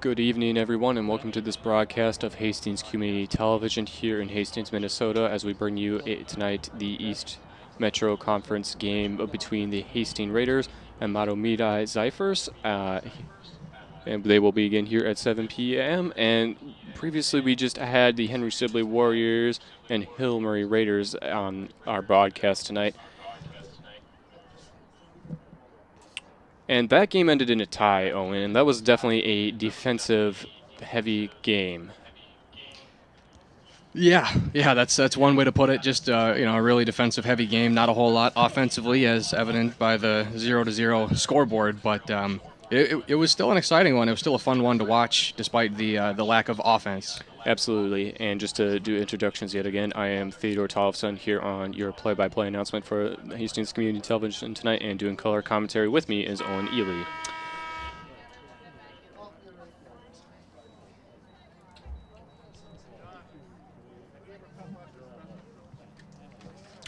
Good evening, everyone, and welcome to this broadcast of Hastings Community Television here in Hastings, Minnesota, as we bring you tonight the East Metro Conference game between the Hastings Raiders and Mahtomedi Zephyrs. And they will begin here at 7 p.m. And previously, we just had the Henry Sibley Warriors and Hill Murray Raiders on our broadcast tonight. And that game ended in a tie, Owen, and that was definitely a defensive-heavy game. Yeah, that's one way to put it. Just a really defensive-heavy game. Not a whole lot offensively, as evident by the 0-0 scoreboard. But it was still an exciting one. It was still a fun one to watch, despite the lack of offense. Absolutely. And just to do introductions yet again, I am Theodore Tollefson here on your play-by-play announcement for Hastings Community Television tonight, and doing color commentary with me is Owen Ely.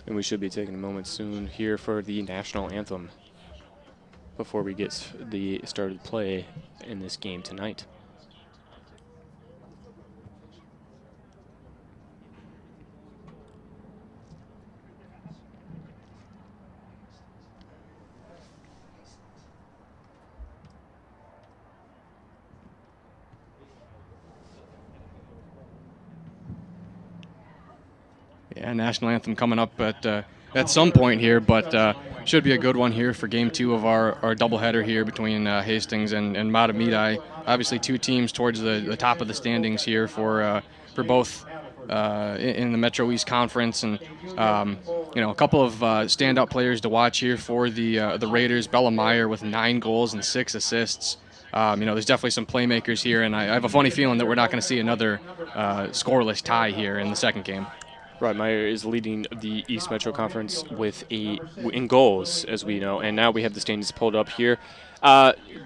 And we should be taking a moment soon here for the national anthem before we get the started play in this game tonight. Yeah, national anthem coming up at some point here, but should be a good one here for Game 2 of our doubleheader here between Hastings and Mahtomedi. Obviously, two teams towards the top of the standings here for both in the Metro East Conference, and a couple of standout players to watch here for the Raiders. Bella Meyer with 9 goals and 6 assists. There's definitely some playmakers here, and I have a funny feeling that we're not going to see another scoreless tie here in the second game. Right, Meyer is leading the East Metro Conference in goals, as we know, and now we have the standings pulled up here.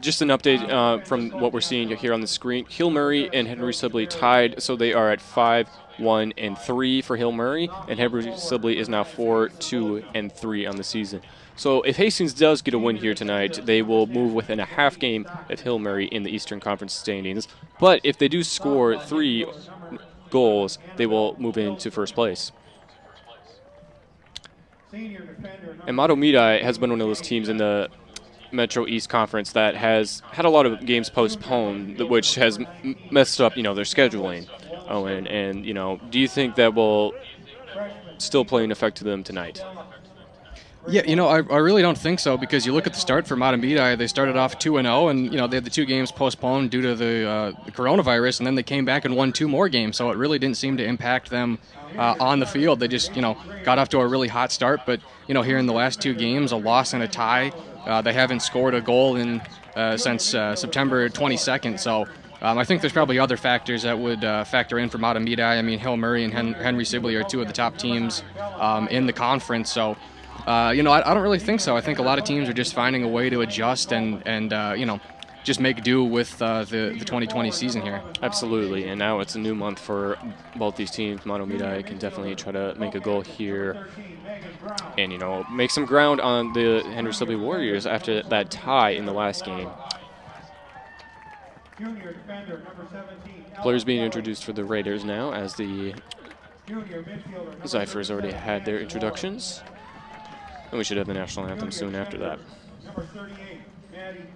Just an update from what we're seeing here on the screen. Hill Murray and Henry Sibley tied, so they are at 5-1-3 for Hill Murray, and Henry Sibley is now 4-2-3 on the season. So if Hastings does get a win here tonight, they will move within a half game of Hill Murray in the Eastern Conference standings. But if they do score 3 goals, they will move into first place. And Mahtomedi has been one of those teams in the Metro East Conference that has had a lot of games postponed, which has messed up, their scheduling. And do you think that will still play an effect to them tonight? Yeah, I really don't think so, because you look at the start for Mahtomedi. They started off 2-0, and they had the 2 games postponed due to the coronavirus, and then they came back and won 2 more games. So it really didn't seem to impact them on the field. They just got off to a really hot start, but here in the last 2 games, a loss and a tie. They haven't scored a goal since September 22nd. So I think there's probably other factors that would factor in for Mahtomedi. I mean, Hill Murray and Henry Sibley are 2 of the top teams in the conference. So I don't really think so. I think a lot of teams are just finding a way to adjust and just make do with the 2020 season here. Absolutely, and now it's a new month for both these teams. Mahtomedi can definitely try to make a goal here and, make some ground on the Henry Sibley Warriors after that tie in the last game. Players being introduced for the Raiders now, as the Zephyrs already had their introductions. And we should have the national anthem soon after that.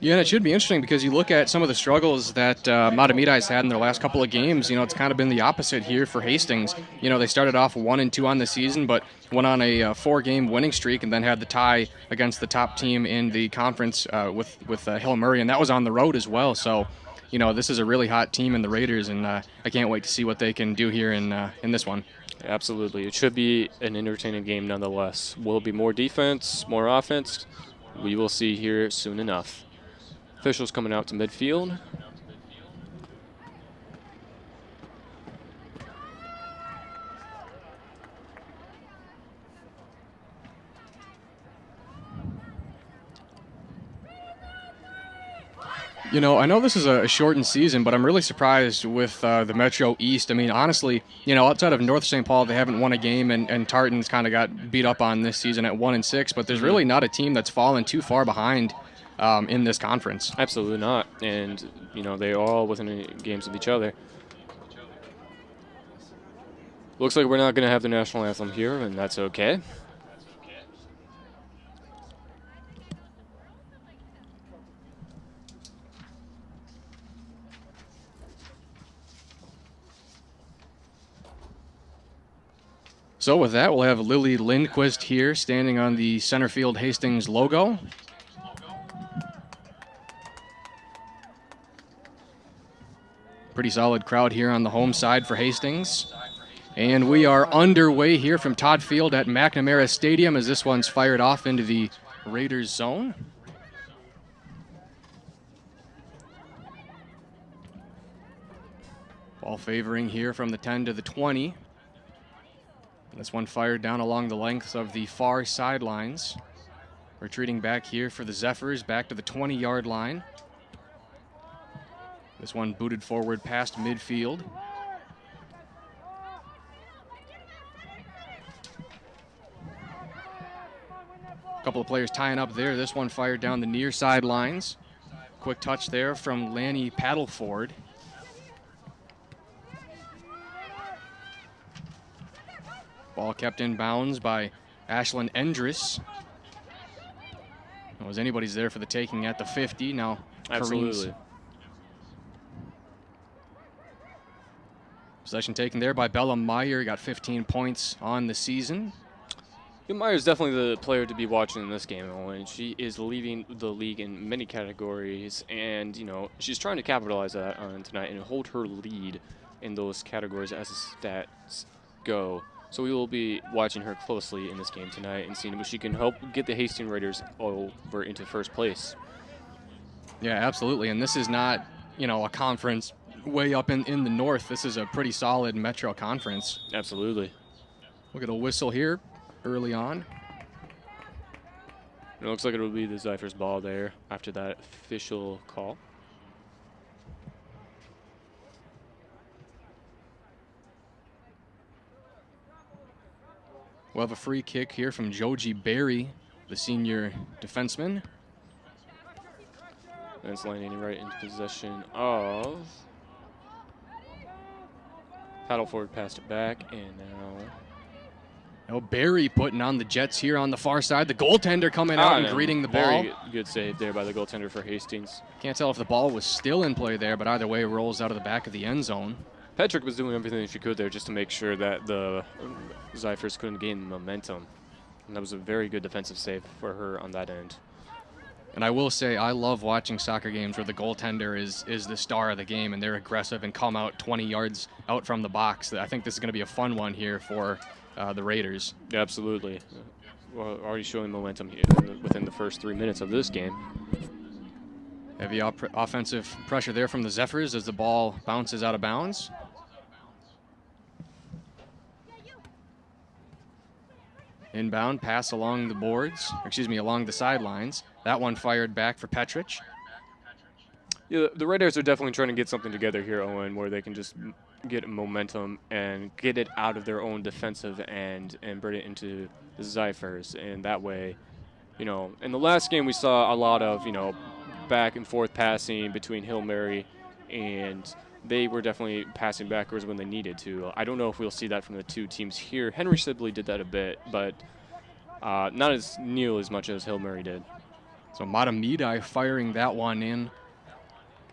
Yeah, and it should be interesting, because you look at some of the struggles that Mahtomedi's had in their last couple of games. It's kind of been the opposite here for Hastings. They started off 1-2 on the season, but went on a 4-game winning streak, and then had the tie against the top team in the conference with Hill Murray, and that was on the road as well. So, this is a really hot team in the Raiders, and I can't wait to see what they can do here in this one. Absolutely. It should be an entertaining game nonetheless. Will it be more defense, more offense? We will see here soon enough. Officials coming out to midfield. I know this is a shortened season, but I'm really surprised with the Metro East. I mean, honestly, outside of North St. Paul, they haven't won a game, and Tartan's kind of got beat up on this season at 1-6, but there's really not a team that's fallen too far behind in this conference. Absolutely not. And You know, they are all within games with each other. Looks like we're not going to have the national anthem here, and that's okay. So with that, we'll have Lily Lindquist here standing on the center field Hastings logo. Pretty solid crowd here on the home side for Hastings. And we are underway here from Todd Field at McNamara Stadium as this one's fired off into the Raiders zone. Ball favoring here from the 10 to the 20. This one fired down along the lengths of the far sidelines. Retreating back here for the Zephyrs, back to the 20-yard line. This one booted forward past midfield. A couple of players tying up there. This one fired down the near sidelines. Quick touch there from Lanny Paddleford. Ball kept in bounds by Ashlyn Endress. Was anybody's there for the taking at the 50. Now Absolutely. Possession taken there by Bella Meyer. Got 15 points on the season. Yeah, Meyer's definitely the player to be watching in this game, and she is leading the league in many categories, and you know she's trying to capitalize that on tonight and hold her lead in those categories as the stats go. So we will be watching her closely in this game tonight and seeing if she can help get the Hastings Raiders over into first place. Yeah, absolutely. And this is not, you know, a conference way up in the north. This is a pretty solid Metro conference. Absolutely. Look at a whistle here early on. It looks like it will be the Zephyrs ball there after that official call. We'll have a free kick here from Joji Berry, the senior defenseman. And it's landing right into possession of Paddleford. Passed it back, and now Berry putting on the Jets here on the far side. The goaltender coming out and greeting the ball. Very good save there by the goaltender for Hastings. Can't tell if the ball was still in play there, but either way, it rolls out of the back of the end zone. Patrick was doing everything she could there just to make sure that the Zephyrs couldn't gain momentum. And that was a very good defensive save for her on that end. And I will say, I love watching soccer games where the goaltender is the star of the game and they're aggressive and come out 20 yards out from the box. I think this is going to be a fun one here for the Raiders. Yeah, absolutely. Well, already showing momentum here within the first 3 minutes of this game. Heavy offensive pressure there from the Zephyrs as the ball bounces out of bounds. Inbound pass along the boards, along the sidelines. That one fired back for Petrich. Yeah, the Raiders are definitely trying to get something together here, Owen, where they can just get momentum and get it out of their own defensive end and bring it into the Zephyrs. And that way, you know, in the last game we saw a lot of, you know, back and forth passing between Hill Mary, and they were definitely passing backwards when they needed to. I don't know if we'll see that from the two teams here. Henry Sibley did that a bit, but not as nearly as much as Hill Mary did. So Mahtomedi firing that one in.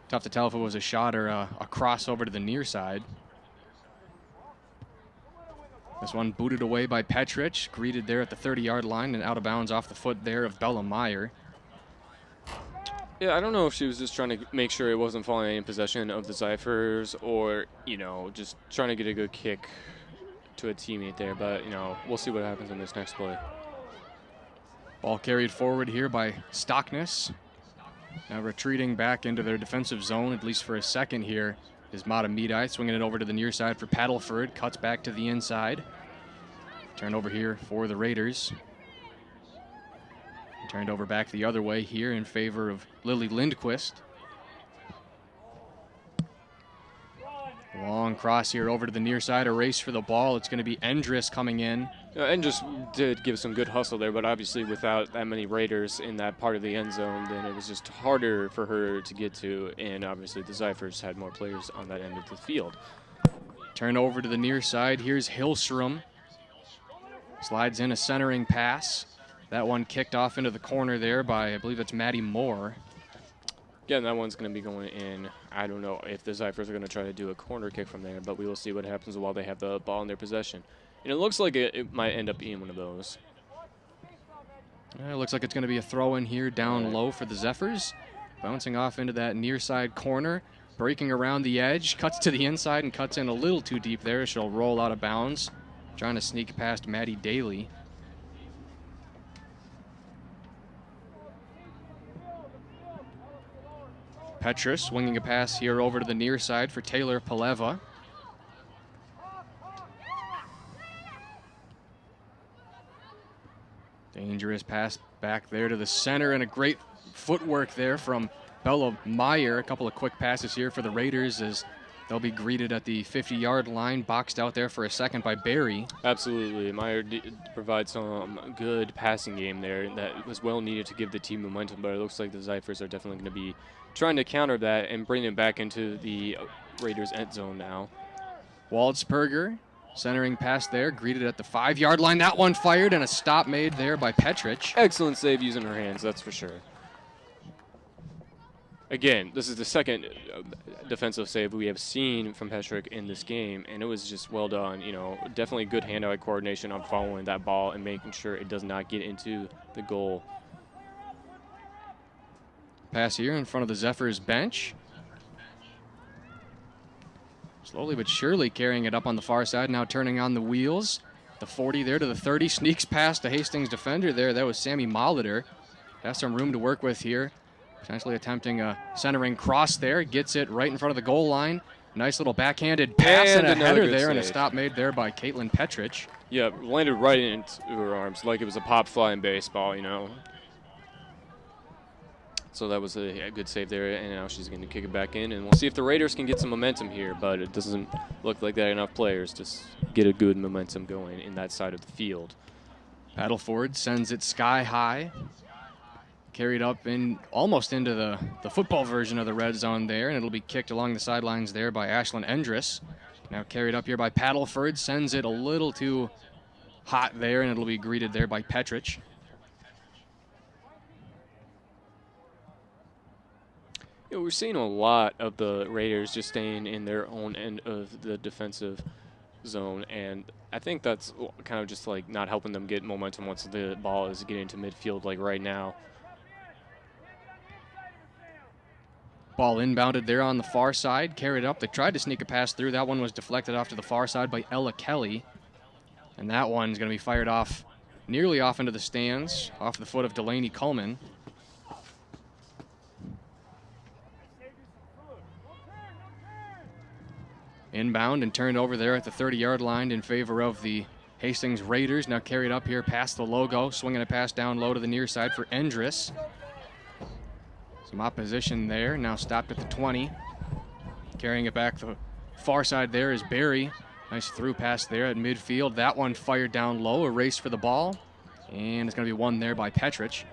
Tough to tell if it was a shot or a crossover to the near side. This one booted away by Petrich, greeted there at the 30-yard line and out of bounds off the foot there of Bella Meyer. Yeah, I don't know if she was just trying to make sure it wasn't falling in possession of the Zephyrs or, you know, just trying to get a good kick to a teammate there. But, you know, we'll see what happens in this next play. Ball carried forward here by Stockness. Now retreating back into their defensive zone, at least for a second here, is Mahtomedi, swinging it over to the near side for Paddleford. Cuts back to the inside. Turned over here for the Raiders. Turned over back the other way here in favor of Lily Lindquist. Long Long cross here over to the near side, a race for the ball. It's going to be Endris coming in. Endris did give some good hustle there, but obviously without that many Raiders in that part of the end zone, then it was just harder for her to get to, and obviously the Zephyrs had more players on that end of the field. Turn over to the near side. Here's Hillstrom. Slides in a centering pass. That one kicked off into the corner there by, I believe it's Maddie Moore. Again, that one's going to be going in. I don't know if the Zephyrs are going to try to do a corner kick from there, but we will see what happens while they have the ball in their possession. And it looks like it might end up being one of those. It looks like it's going to be a throw in here down low for the Zephyrs. Bouncing off into that near side corner. Breaking around the edge. Cuts to the inside and cuts in a little too deep there. She'll roll out of bounds. Trying to sneak past Maddie Daly. Petrus swinging a pass here over to the near side for Taylor Paleva. Dangerous pass back there to the center, and a great footwork there from Bella Meyer. A couple of quick passes here for the Raiders as they'll be greeted at the 50-yard line, boxed out there for a second by Barry. Absolutely. Meyer did provide some good passing game there that was well needed to give the team momentum, but it looks like the Zephyrs are definitely going to be trying to counter that and bring it back into the Raiders' end zone now. Waltzberger centering pass there, greeted at the 5-yard line. That one fired, and a stop made there by Petrich. Excellent save using her hands, that's for sure. Again, this is the second defensive save we have seen from Petrick in this game, and it was just well done. You know, definitely good hand-eye coordination on following that ball and making sure it does not get into the goal. Pass here in front of the Zephyrs bench. Slowly but surely carrying it up on the far side, now turning on the wheels. The 40 there to the 30, sneaks past the Hastings defender there. That was Sammy Molitor. Has some room to work with here. Potentially attempting a centering cross there. Gets it right in front of the goal line. Nice little backhanded pass and a header there, save. And a stop made there by Caitlin Petrich. Yeah, landed right into her arms like it was a pop fly in baseball, you know. So that was a good save there, and now she's going to kick it back in, and we'll see if the Raiders can get some momentum here, but it doesn't look like they have enough players to get a good momentum going in that side of the field. Paddleford sends it sky high. Carried up in almost into the football version of the red zone there, and it'll be kicked along the sidelines there by Ashlyn Endris. Now carried up here by Paddleford, sends it a little too hot there, and it'll be greeted there by Petrich. Yeah, we're seeing a lot of the Raiders just staying in their own end of the defensive zone, and I think that's kind of just like not helping them get momentum once the ball is getting to midfield like right now. Ball inbounded there on the far side, carried up. They tried to sneak a pass through. That one was deflected off to the far side by Ella Kelly, and that one's going to be fired off nearly off into the stands, off the foot of Delaney Coleman. Inbound and turned over there at the 30-yard line in favor of the Hastings Raiders. Now carried up here past the logo, swinging a pass down low to the near side for Endris. Some opposition there, now stopped at the 20. Carrying it back the far side there is Barry. Nice through pass there at midfield. That one fired down low, a race for the ball. And it's going to be won there by Petrich.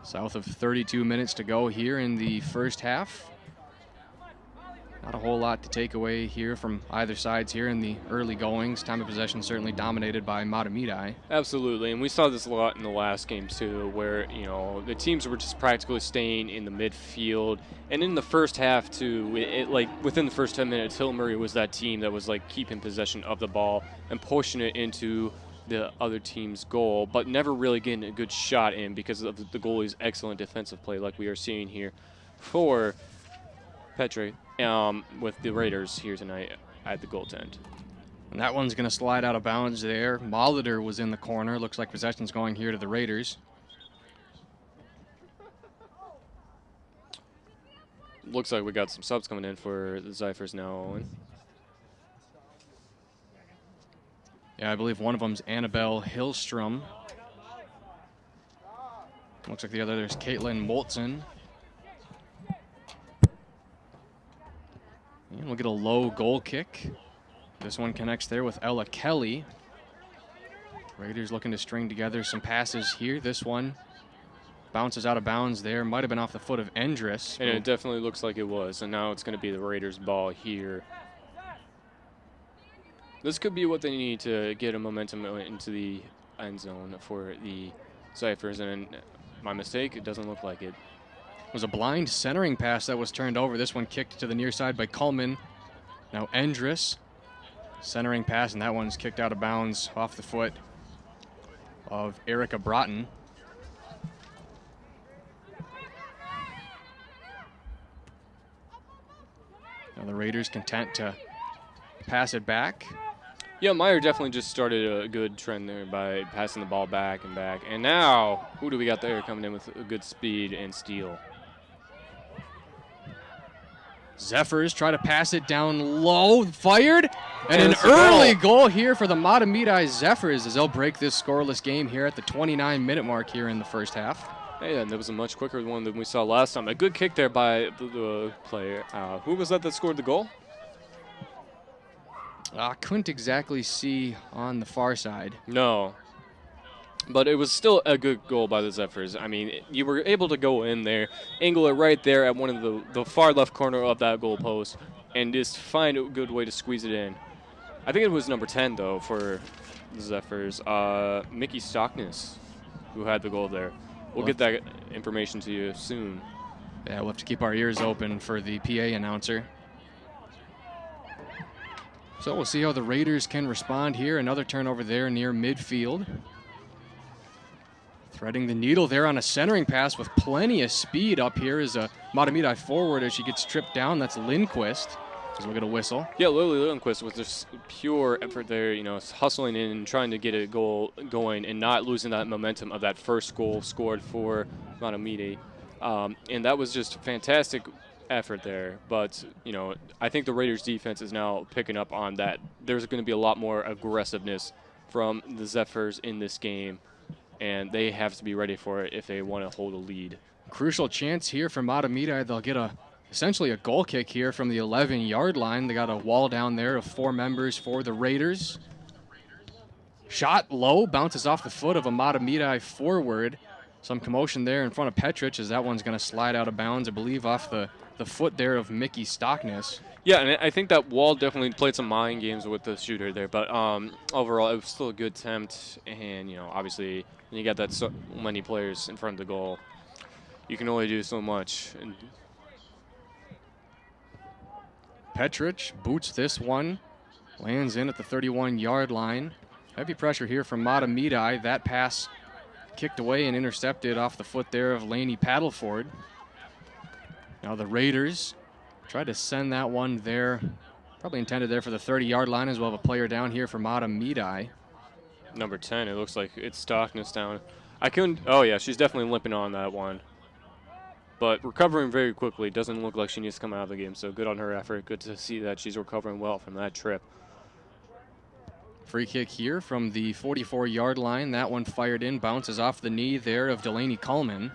South of 32 minutes to go here in the first half. Not a whole lot to take away here from either sides here in the early goings. Time of possession certainly dominated by Mahtomedi. Absolutely, and we saw this a lot in the last game too, where, you know, the teams were just practically staying in the midfield. And in the first half too, like within the first 10 minutes, Hill Murray was that team that was like keeping possession of the ball and pushing it into the other team's goal, but never really getting a good shot in because of the goalie's excellent defensive play like we are seeing here for Petre with the Raiders here tonight at the goaltend. And that one's going to slide out of bounds there. Molitor was in the corner. Looks like possession's going here to the Raiders. Looks like we got some subs coming in for the Zephyrs now, Owen. Yeah, I believe one of them's Annabelle Hillstrom. Looks like the other, there's Caitlin Moltzen. And we'll get a low goal kick. This one connects there with Ella Kelly. Raiders looking to string together some passes here. This one bounces out of bounds there. Might have been off the foot of Endress. And it definitely looks like it was. And now it's going to be the Raiders' ball here. This could be what they need to get a momentum into the end zone for the Zephyrs. And my mistake, it doesn't look like it. It was a blind centering pass that was turned over. This one kicked to the near side by Coleman. Now Endress. Centering pass, and that one's kicked out of bounds off the foot of Erica Broughton. Now the Raiders content to pass it back. Yeah, Meyer definitely just started a good trend there by passing the ball back and back. And now, who do we got there coming in with a good speed and steal? Zephyrs try to pass it down low, fired, and an early goal here for the Mahtomedi Zephyrs as they'll break this scoreless game here at the 29-minute mark here in the first half. Hey, and that was a much quicker one than we saw last time. A good kick there by the player. Who was that scored the goal? I couldn't exactly see on the far side. No. But it was still a good goal by the Zephyrs. I mean, you were able to go in there, angle it right there at one of the far left corner of that goal post, and just find a good way to squeeze it in. I think it was number 10, though, for the Zephyrs. Mickey Stockness, who had the goal there. We'll get that information to you soon. Yeah, we'll have to keep our ears open for the PA announcer. So we'll see how the Raiders can respond here. Another turnover there near midfield. Threading the needle there on a centering pass with plenty of speed up here is a Mahtomedi forward as she gets tripped down. That's Lindquist. So we'll get a whistle. Yeah, Lily Lindquist with just pure effort there, you know, hustling in and trying to get a goal going and not losing that momentum of that first goal scored for Mahtomedi. And that was just fantastic effort there. But, you know, I think the Raiders defense is now picking up on that. There's going to be a lot more aggressiveness from the Zephyrs in this game, and they have to be ready for it if they want to hold a lead. Crucial chance here for Mahtomedi. They'll get essentially a goal kick here from the 11-yard line. They got a wall down there of 4 members for the Raiders. Shot low, bounces off the foot of a Mahtomedi forward. Some commotion there in front of Petrich as that one's going to slide out of bounds, I believe, off the foot there of Mickey Stockness. Yeah, and I think that wall definitely played some mind games with the shooter there. But overall, it was still a good attempt. And, you know, obviously, when you got that so many players in front of the goal, you can only do so much. And Petrich boots this one, lands in at the 31-yard line. Heavy pressure here from Mahtomedi. That pass kicked away and intercepted off the foot there of Lainey Paddleford. Now the Raiders try to send that one there, probably intended there for the 30-yard line as well. A player down here for Mahtomedi. Number 10, it looks like it's Stockness down. I couldn't, oh yeah, she's definitely limping on that one. But recovering very quickly. Doesn't look like she needs to come out of the game, so good on her effort. Good to see that she's recovering well from that trip. Free kick here from the 44-yard line. That one fired in, bounces off the knee there of Delaney Coleman.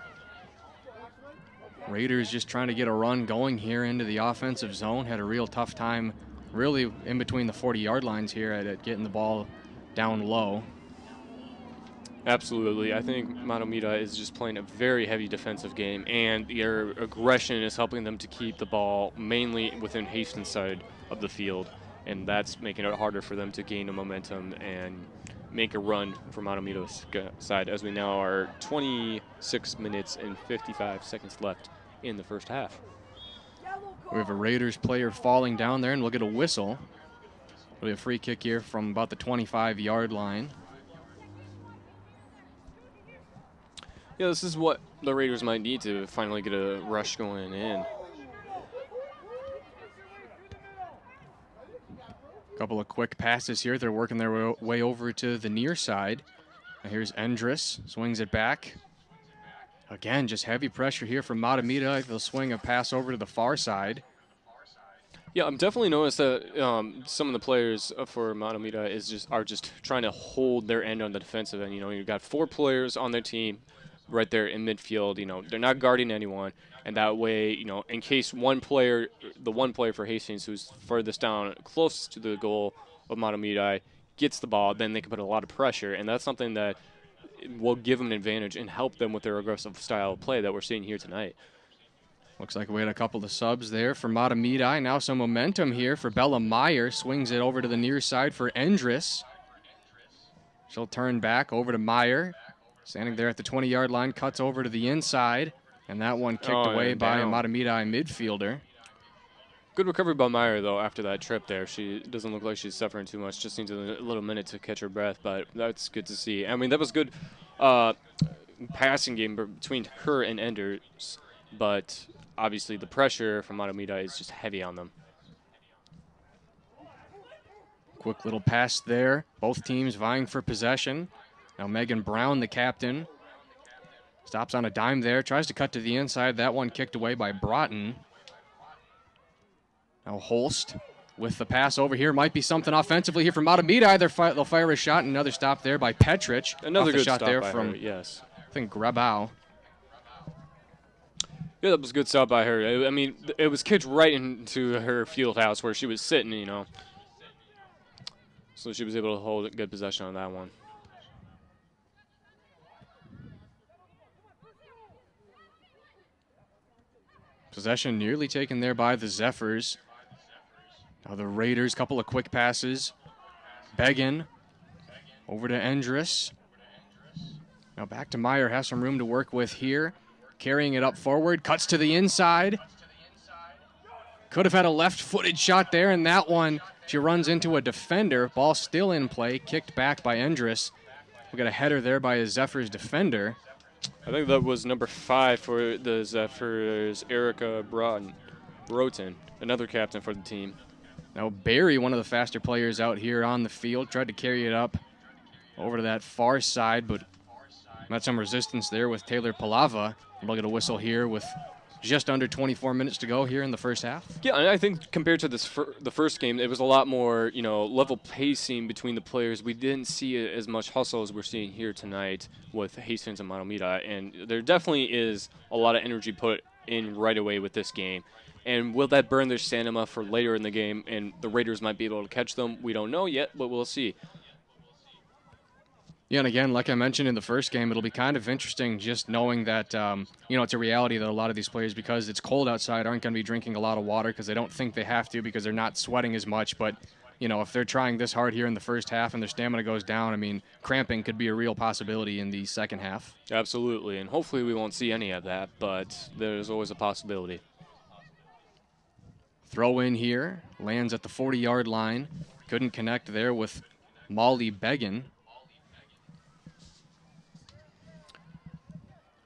Raiders just trying to get a run going here into the offensive zone. Had a real tough time really in between the 40-yard lines here at getting the ball down low. Absolutely. I think Mahtomedi is just playing a very heavy defensive game, and their aggression is helping them to keep the ball mainly within Hastings' side of the field, and that's making it harder for them to gain a momentum and make a run for Mahtomedi's side, as we now are 26 minutes and 55 seconds left in the first half. We have a Raiders player falling down there, and we'll get a whistle. It'll be a free kick here from about the 25-yard line. Yeah, this is what the Raiders might need to finally get a rush going in. Couple of quick passes here. They're working their way over to the near side. Now here's Endress, swings it back. Again, just heavy pressure here from Mahtomedi. They'll swing a pass over to the far side. Yeah, I'm definitely noticed that some of the players for Mahtomedi are just trying to hold their end on the defensive end. You know, you've got 4 players on their team right there in midfield. They're not guarding anyone, and that way, in case the one player for Hastings who's furthest down, closest to the goal of Mahtomedi, gets the ball, then they can put a lot of pressure, and that's something that will give them an advantage and help them with their aggressive style of play that we're seeing here tonight. Looks like we had a couple of subs there for Mahtomedi. Now some momentum here for Bella Meyer. Swings it over to the near side for Endress. She'll turn back over to Meyer. Standing there at the 20-yard line, cuts over to the inside. And that one kicked away by a Mahtomedi midfielder. Good recovery by Meyer, though, after that trip there. She doesn't look like she's suffering too much. Just needs a little minute to catch her breath, but that's good to see. I mean, that was good passing game between her and Enders, but obviously the pressure from Mahtomedi is just heavy on them. Quick little pass there. Both teams vying for possession. Now Megan Brown, the captain, stops on a dime there. Tries to cut to the inside. That one kicked away by Broughton. Now Holst with the pass over here. Might be something offensively here from Mahtomedi. They'll fire a shot. Another stop there by Petrich. Another good shot stop there by from her, yes. I think Grabau. Yeah, that was a good stop by her. I mean, it was kicked right into her field house where she was sitting, So she was able to hold good possession on that one. Possession nearly taken there by the Zephyrs. Now the Raiders, couple of quick passes. Beggin over to Endress. Now back to Meyer, has some room to work with here. Carrying it up forward, cuts to the inside. Could have had a left-footed shot there, and that one, she runs into a defender. Ball still in play, kicked back by Endress. We got a header there by a Zephyrs defender. I think that was number 5 for the Zephyrs, Erica Broughton, another captain for the team. Now Barry, one of the faster players out here on the field, tried to carry it up over to that far side, but met some resistance there with Taylor Palava. We'll get a whistle here with just under 24 minutes to go here in the first half. Yeah, and I think compared to the first game, it was a lot more, level pacing between the players. We didn't see as much hustle as we're seeing here tonight with Hastings and Mahtomedi, and there definitely is a lot of energy put in right away with this game. And will that burn their stamina for later in the game, and the Raiders might be able to catch them? We don't know yet, but we'll see. Yeah, and again, like I mentioned in the first game, it'll be kind of interesting just knowing that, it's a reality that a lot of these players, because it's cold outside, aren't going to be drinking a lot of water because they don't think they have to because they're not sweating as much. But, if they're trying this hard here in the first half and their stamina goes down, I mean, cramping could be a real possibility in the second half. Absolutely, and hopefully we won't see any of that, but there's always a possibility. Throw in here, lands at the 40-yard line. Couldn't connect there with Molly Beggin.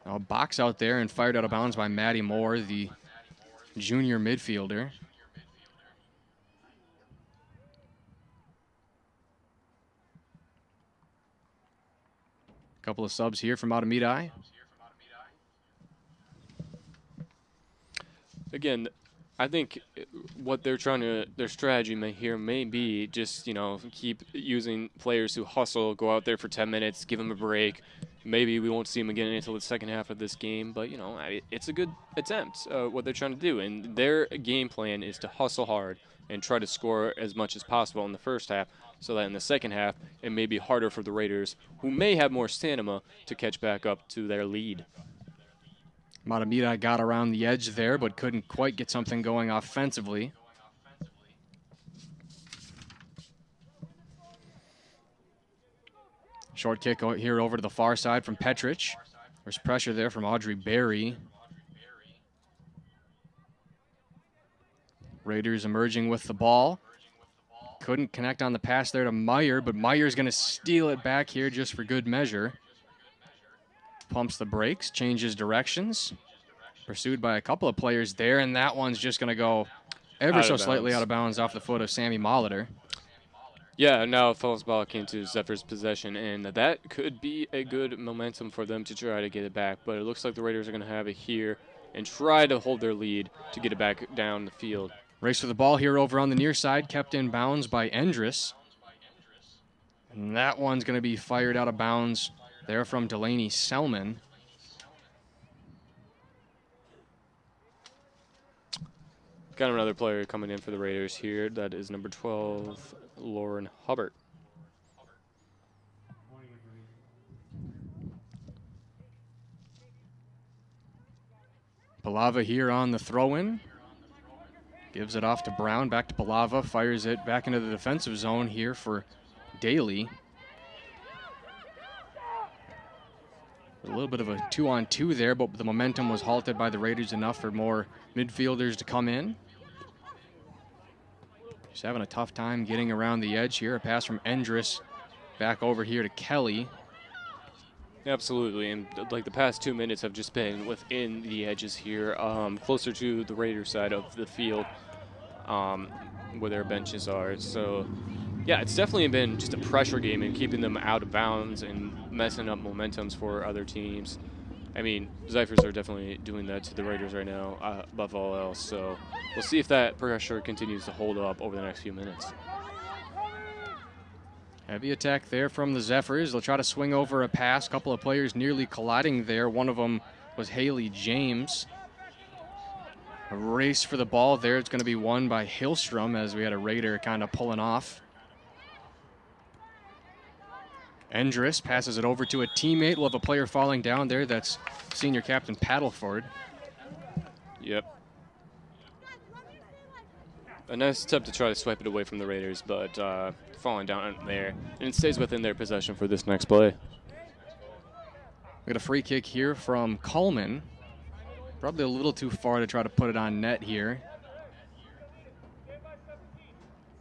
A box out there and fired out of bounds by Maddie Moore, the junior midfielder. Couple of subs here from Mahtomedi. Again, I think what their strategy may be just, keep using players who hustle, go out there for 10 minutes, give them a break. Maybe we won't see them again until the second half of this game, but, it's a good attempt, what they're trying to do. And their game plan is to hustle hard and try to score as much as possible in the first half so that in the second half it may be harder for the Raiders, who may have more stamina, to catch back up to their lead. Mahtomedi got around the edge there, but couldn't quite get something going offensively. Short kick here over to the far side from Petrich. There's pressure there from Audrey Berry. Raiders emerging with the ball. Couldn't connect on the pass there to Meyer, but Meyer's going to steal it back here just for good measure. Pumps the brakes, changes directions. Pursued by a couple of players there, and that one's just going to go ever so slightly out of bounds off the foot of Sammy Molitor. Yeah, now Phillips ball came to Zephyrs' possession, and that could be a good momentum for them to try to get it back. But it looks like the Raiders are going to have it here and try to hold their lead to get it back down the field. Race for the ball here over on the near side, kept in bounds by Endress. And that one's going to be fired out of bounds there from Delaney Selman. Got another player coming in for the Raiders here. That is number 12, Lauren Hubbard. Palava here on the throw-in. Gives it off to Brown, back to Palava, fires it back into the defensive zone here for Daly. A little bit of a 2-on-2 there, but the momentum was halted by the Raiders enough for more midfielders to come in. Just having a tough time getting around the edge here. A pass from Endress back over here to Kelly. Absolutely, and like the past 2 minutes have just been within the edges here, closer to the Raiders side of the field, where their benches are. So, yeah, it's definitely been just a pressure game and keeping them out of bounds and messing up momentums for other teams. I mean, Zephyrs are definitely doing that to the Raiders right now, above all else. So we'll see if that pressure continues to hold up over the next few minutes. Heavy attack there from the Zephyrs. They'll try to swing over a pass. A couple of players nearly colliding there. One of them was Haley James. A race for the ball there. It's going to be won by Hillstrom as we had a Raider kind of pulling off. Endress passes it over to a teammate. We'll have a player falling down there. That's senior captain Paddleford. Yep. A nice attempt to try to swipe it away from the Raiders, but falling down there. And it stays within their possession for this next play. We got a free kick here from Coleman. Probably a little too far to try to put it on net here.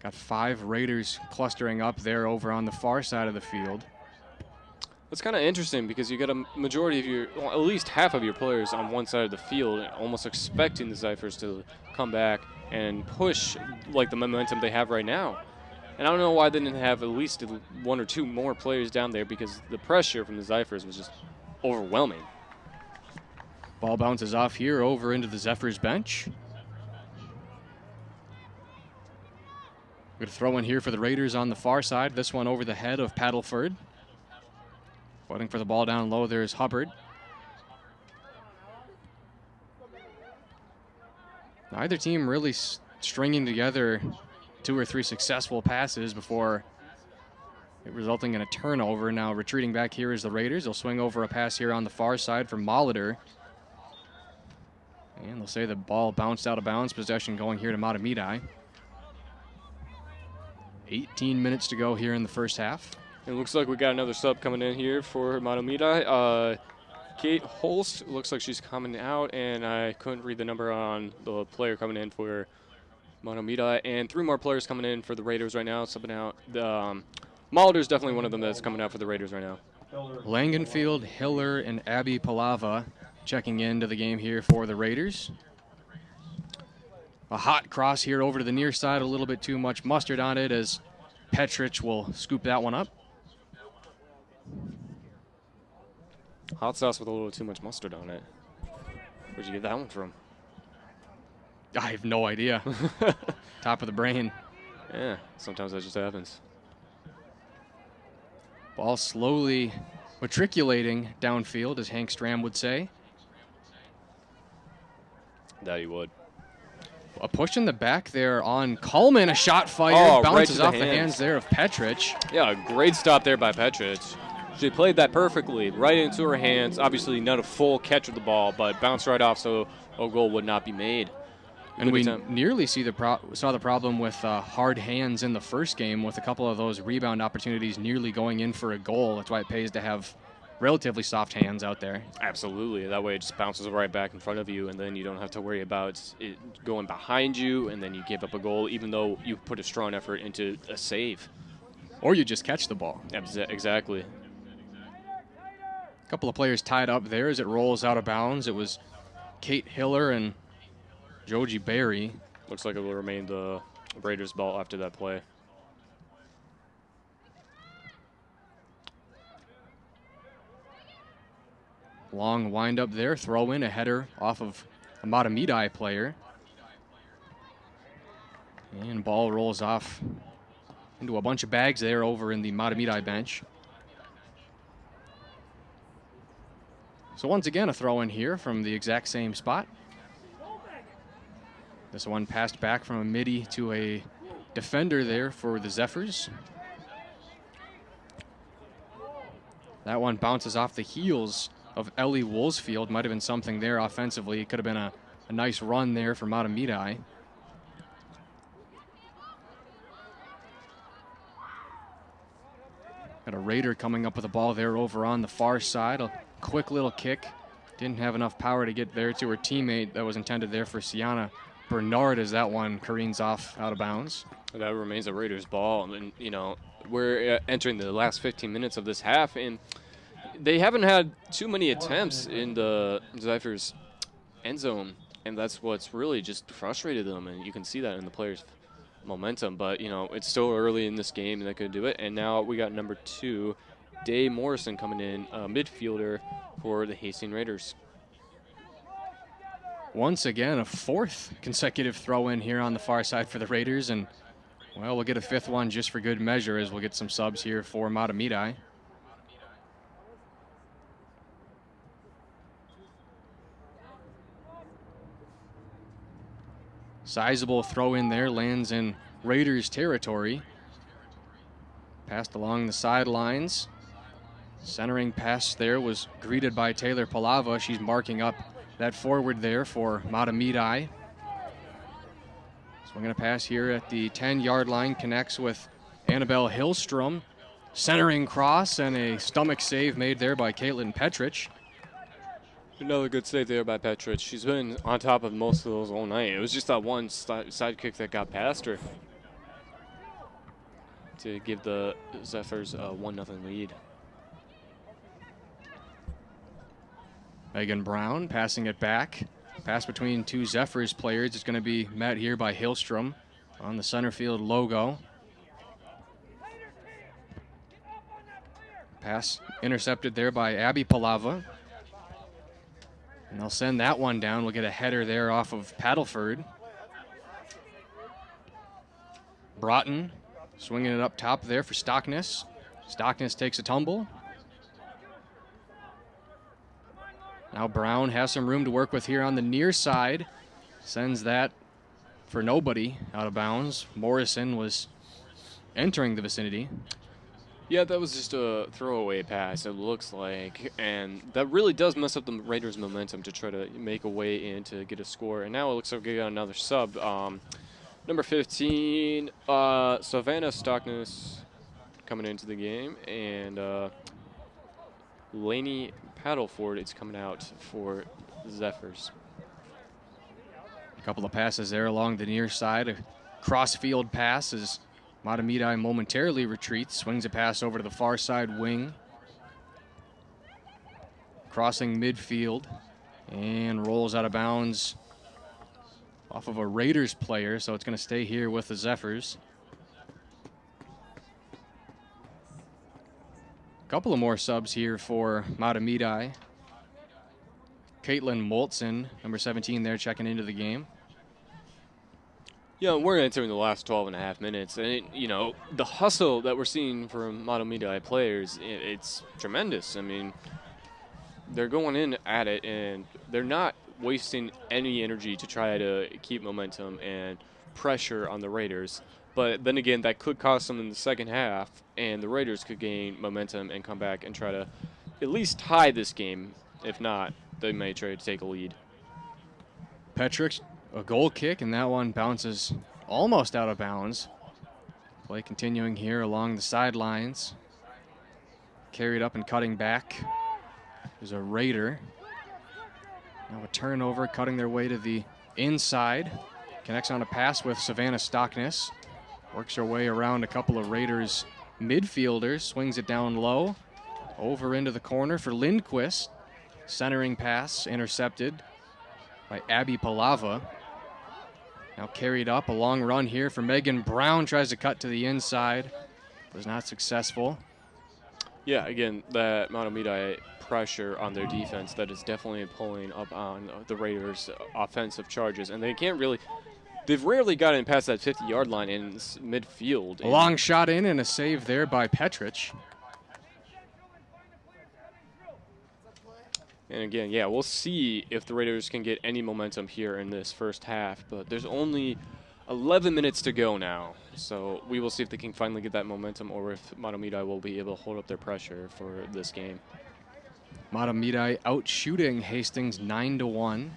Got 5 Raiders clustering up there over on the far side of the field. It's kind of interesting because you get a majority of your, well, at least half of your players on one side of the field, almost expecting the Zephyrs to come back and push like the momentum they have right now. And I don't know why they didn't have at least 1 or 2 more players down there, because the pressure from the Zephyrs was just overwhelming. Ball bounces off here over into the Zephyrs bench. We're going to throw in here for the Raiders on the far side. This one over the head of Paddleford. Fighting for the ball down low, there's Hubbard. Neither team really stringing together 2 or 3 successful passes before it resulting in a turnover. Now retreating back here is the Raiders. They'll swing over a pass here on the far side for Molitor. And they'll say the ball bounced out of bounds. Possession going here to Mahtomedi. 18 minutes to go here in the first half. It looks like we got another sub coming in here for Mahtomedi. Kate Holst looks like she's coming out, and I couldn't read the number on the player coming in for Mahtomedi. And 3 more players coming in for the Raiders right now, subbing out. Molitor's definitely one of them that's coming out for the Raiders right now. Langenfield, Hiller, and Abby Palava checking into the game here for the Raiders. A hot cross here over to the near side, a little bit too much mustard on it as Petrich will scoop that one up. Hot sauce with a little too much mustard on it. Where'd you get that one from? I have no idea. Top of the brain. Yeah, sometimes that just happens. Ball slowly matriculating downfield, as Hank Stram would say. That he would. A push in the back there on Coleman. A shot fired. Bounces right off the hands there of Petrich. Yeah, a great stop there by Petrich. She played that perfectly, right into her hands. Obviously not a full catch of the ball, but bounced right off so a goal would not be made. And we nearly saw the problem with hard hands in the first game, with a couple of those rebound opportunities nearly going in for a goal. That's why it pays to have relatively soft hands out there. Absolutely. That way it just bounces right back in front of you, and then you don't have to worry about it going behind you, and then you give up a goal even though you put a strong effort into a save. Or you just catch the ball. Exactly. A couple of players tied up there as it rolls out of bounds. It was Kate Hiller and Joji Berry. Looks like it will remain the Raiders' ball after that play. Long wind up there, throw in, a header off of a Mahtomedi player. And ball rolls off into a bunch of bags there over in the Mahtomedi bench. So once again, a throw in here from the exact same spot. This one passed back from a midi to a defender there for the Zephyrs. That one bounces off the heels of Ellie Woolsfield. Might have been something there offensively. It could have been a nice run there for Mahtomedi. Got a Raider coming up with the ball there over on the far side. A quick little kick. Didn't have enough power to get there to her teammate that was intended there for Sienna Bernard as that one careens off out of bounds. That remains a Raiders ball. And, you know, we're entering the last 15 minutes of this half, and they haven't had too many attempts in the Zephyrs end zone, and that's what's really just frustrated them, and you can see that in the players' momentum. But, you know, it's still early in this game, and they could do it. And now we got number 2, Dave Morrison, coming in, midfielder for the Hastings Raiders. Once again, a 4th consecutive throw-in here on the far side for the Raiders, and, well, we'll get a 5th one just for good measure as we'll get some subs here for Mahtomedi. Sizable throw in there, lands in Raiders territory. Passed along the sidelines. Centering pass there was greeted by Taylor Palava. She's marking up that forward there for Mahtomedi. Swinging a pass here at the 10-yard line, connects with Annabelle Hillstrom. Centering cross and a stomach save made there by Caitlin Petrich. Another good save there by Petrich. She's been on top of most of those all night. It was just that one side kick that got past her to give the Zephyrs a 1-0 lead. Megan Brown passing it back. Pass between 2 Zephyrs players is going to be met here by Hillstrom on the center field logo. Pass intercepted there by Abby Palava. And they'll send that one down. We'll get a header there off of Paddleford. Broughton swinging it up top there for Stockness. Stockness takes a tumble. Now Brown has some room to work with here on the near side. Sends that for nobody out of bounds. Morrison was entering the vicinity. Yeah, that was just a throwaway pass, it looks like, and that really does mess up the Raiders' momentum to try to make a way in to get a score. And now it looks like we got another sub. Number 15, Savannah Stockness coming into the game, and Lainey Paddleford is coming out for the Zephyrs. A couple of passes there along the near side. A cross-field pass as Mahtomedi momentarily retreats, swings a pass over to the far side wing. Crossing midfield and rolls out of bounds off of a Raiders player, so it's going to stay here with the Zephyrs. A couple of more subs here for Mahtomedi. Caitlin Moltzen, number 17 there, checking into the game. Yeah, we're entering the last 12.5 minutes, and you know, the hustle that we're seeing from Mahtomedi players, it's tremendous. I mean, they're going in at it, and they're not wasting any energy to try to keep momentum and pressure on the Raiders. But then again, that could cost them in the second half, and the Raiders could gain momentum and come back and try to at least tie this game. If not, they may try to take a lead. Petrich, a goal kick, and that one bounces almost out of bounds. Play continuing here along the sidelines. Carried up and cutting back. There's a Raider. Now a turnover, cutting their way to the inside. Connects on a pass with Savannah Stockness. Works her way around a couple of Raiders midfielders. Swings it down low. Over into the corner for Lindquist. Centering pass intercepted by Abby Palava. Now carried up, a long run here for Megan Brown. Tries to cut to the inside. Was not successful. Yeah, again, that Mahtomedi pressure on their defense, that is definitely pulling up on the Raiders' offensive charges. And they can't really, they've rarely gotten past that 50-yard line in midfield. A long shot in and a save there by Petrich. And again, yeah, we'll see if the Raiders can get any momentum here in this first half, but there's only 11 minutes to go now. So we will see if they can finally get that momentum or if Mahtomedi will be able to hold up their pressure for this game. Mahtomedi out shooting Hastings 9-1.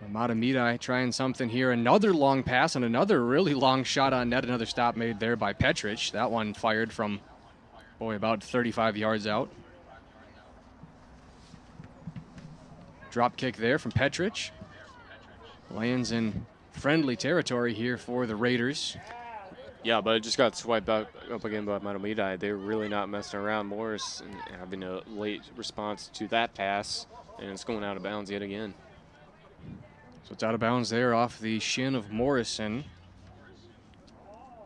Mahtomedi trying something here. Another long pass and another really long shot on net. Another stop made there by Petrich. That one fired from, about 35 yards out. Drop kick there from Petrich. Lands in friendly territory here for the Raiders. Yeah, but it just got swiped up again by Mahtomedi. They're really not messing around. Morris having a late response to that pass, and it's going out of bounds yet again. So it's out of bounds there off the shin of Morrison.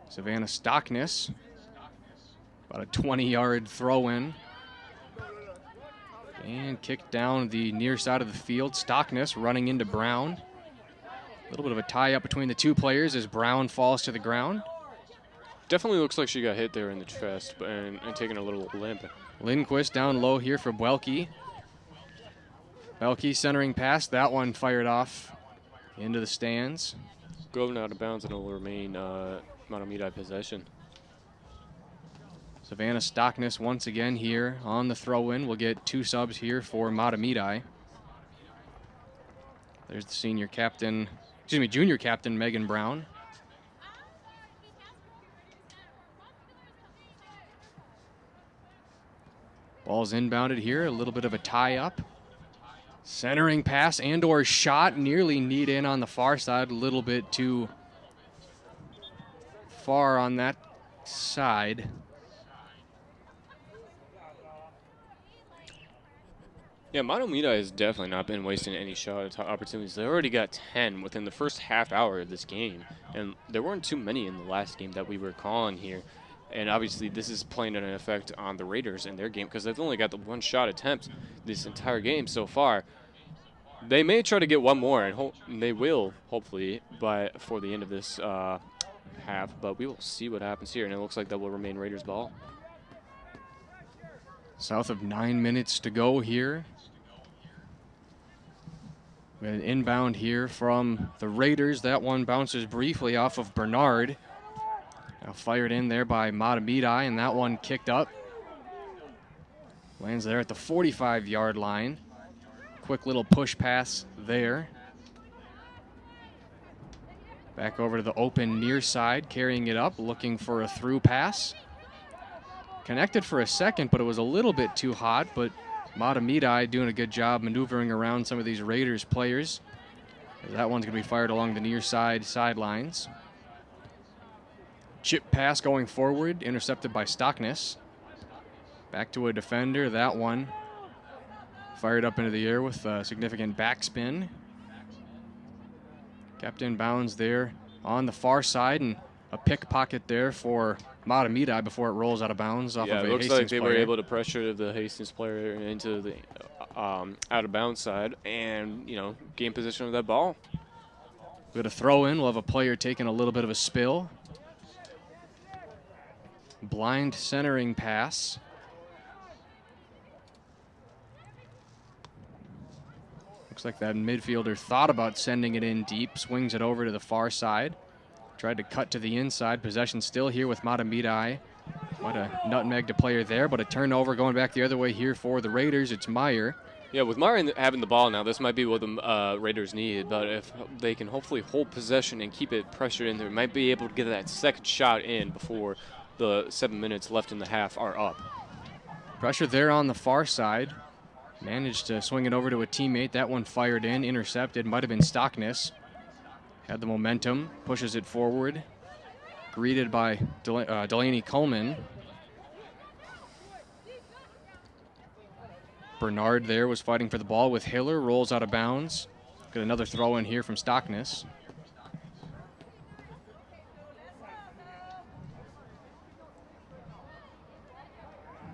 Savannah Stockness. About a 20-yard throw-in. And kicked down the near side of the field. Stockness running into Brown. A little bit of a tie-up between the two players as Brown falls to the ground. Definitely looks like she got hit there in the chest and taking a little limp. Lindquist down low here for Buelke. Buelke centering pass. That one fired off into the stands. Going out of bounds and it will remain Mahtomedi possession. Savannah Stockness once again here on the throw-in. We'll get 2 subs here for Mahtomedi. There's the junior captain Megan Brown. Ball's inbounded here, a little bit of a tie-up. Centering pass and/or shot, nearly kneed in on the far side, a little bit too far on that side. Yeah, Mahtomedi has definitely not been wasting any shot opportunities. They already got 10 within the first half hour of this game, and there weren't too many in the last game that we were calling here. And obviously, this is playing an effect on the Raiders in their game because they've only got the 1 shot attempt this entire game so far. They may try to get one more, and they will, hopefully, before the end of this half. But we will see what happens here, and it looks like that will remain Raiders' ball. South of 9 minutes to go here. We have an inbound here from the Raiders. That one bounces briefly off of Bernard. Now fired in there by Mahtomedi, and that one kicked up. Lands there at the 45-yard line. Quick little push pass there. Back over to the open near side, carrying it up, looking for a through pass. Connected for a second, but it was a little bit too hot, but Mahtomedi doing a good job maneuvering around some of these Raiders players. That one's going to be fired along the near side sidelines. Chip pass going forward, intercepted by Stockness. Back to a defender. That one fired up into the air with a significant backspin. Kept in bounds there on the far side, and a pickpocket there for Mahtomedi before it rolls out of bounds off of a Hastings player. Yeah, it looks like they were able to pressure the Hastings player into the out of bounds side and, gain possession of that ball. We got a throw in. We'll have a player taking a little bit of a spill. Blind centering pass. Looks like that midfielder thought about sending it in deep, swings it over to the far side. Tried to cut to the inside. Possession still here with Mahtomedi. What a nutmeg to player there, but a turnover going back the other way here for the Raiders. It's Meyer. Yeah, with Meyer having the ball now, this might be what the Raiders need, but if they can hopefully hold possession and keep it pressured in, they might be able to get that second shot in before the 7 minutes left in the half are up. Pressure there on the far side. Managed to swing it over to a teammate. That one fired in, intercepted. Might have been Stockness. Had the momentum, pushes it forward. Greeted by Delaney Coleman. Bernard there was fighting for the ball with Hiller. Rolls out of bounds. Got another throw in here from Stockness.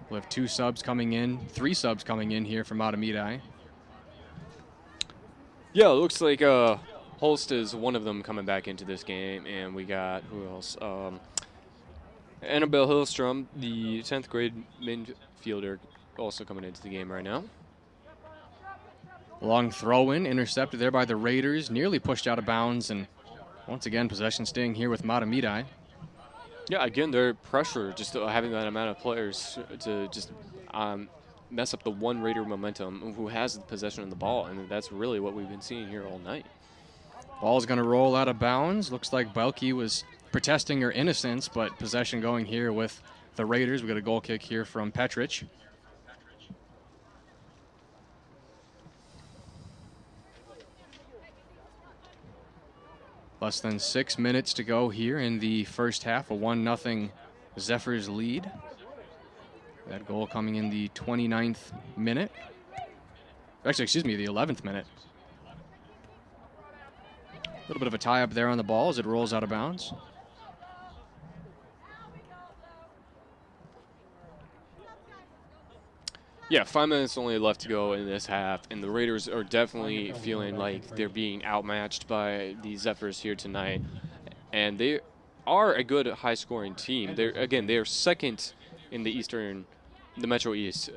We'll have 2 subs coming in, 3 subs coming in here from Mahtomedi. Yeah, it looks like Holst is one of them coming back into this game, and we got, who else? Annabelle Hillstrom, the 10th grade midfielder, also coming into the game right now. Long throw-in, intercepted there by the Raiders, nearly pushed out of bounds, and once again, possession staying here with Mahtomedi. Yeah, again, their pressure, just having that amount of players to just mess up the one Raider momentum who has the possession of the ball, and that's really what we've been seeing here all night. Ball's going to roll out of bounds. Looks like Belke was protesting her innocence, but possession going here with the Raiders. We got a goal kick here from Petrich. Less than 6 minutes to go here in the first half. A 1-0 Zephyrs lead. That goal coming in the 29th minute. Actually, excuse me, the 11th minute. A little bit of a tie-up there on the ball as it rolls out of bounds. Yeah, 5 minutes only left to go in this half, and the Raiders are definitely feeling like they're being outmatched by the Zephyrs here tonight. And they are a good high-scoring team. They are second in the Metro East,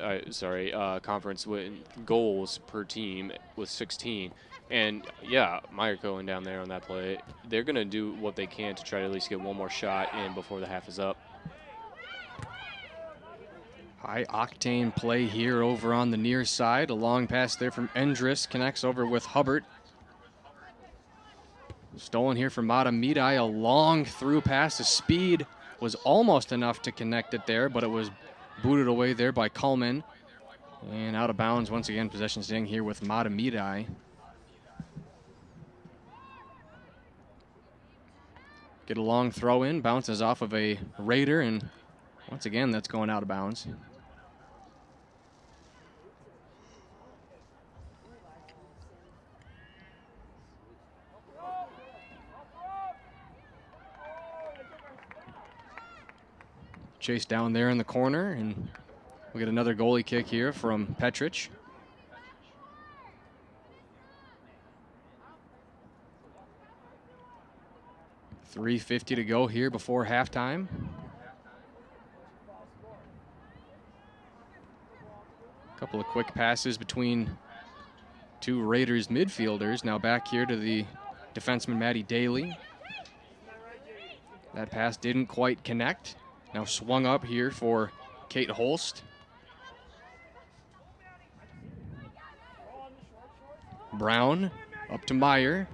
conference with goals per team with 16. And yeah, Meyer going down there on that play. They're going to do what they can to try to at least get one more shot in before the half is up. High octane play here over on the near side. A long pass there from Endris connects over with Hubbard. Stolen here from Mahtomedi. A long through pass. The speed was almost enough to connect it there, but it was booted away there by Coleman. And out of bounds once again. Possession staying here with Mahtomedi. Get a long throw in. Bounces off of a Raider, and once again that's going out of bounds. Chase down there in the corner, and we'll get another goalie kick here from Petrich. .350 to go here before halftime. A couple of quick passes between two Raiders midfielders. Now back here to the defenseman Maddie Daly. That pass didn't quite connect. Now swung up here for Kate Holst. Brown up to Meyer.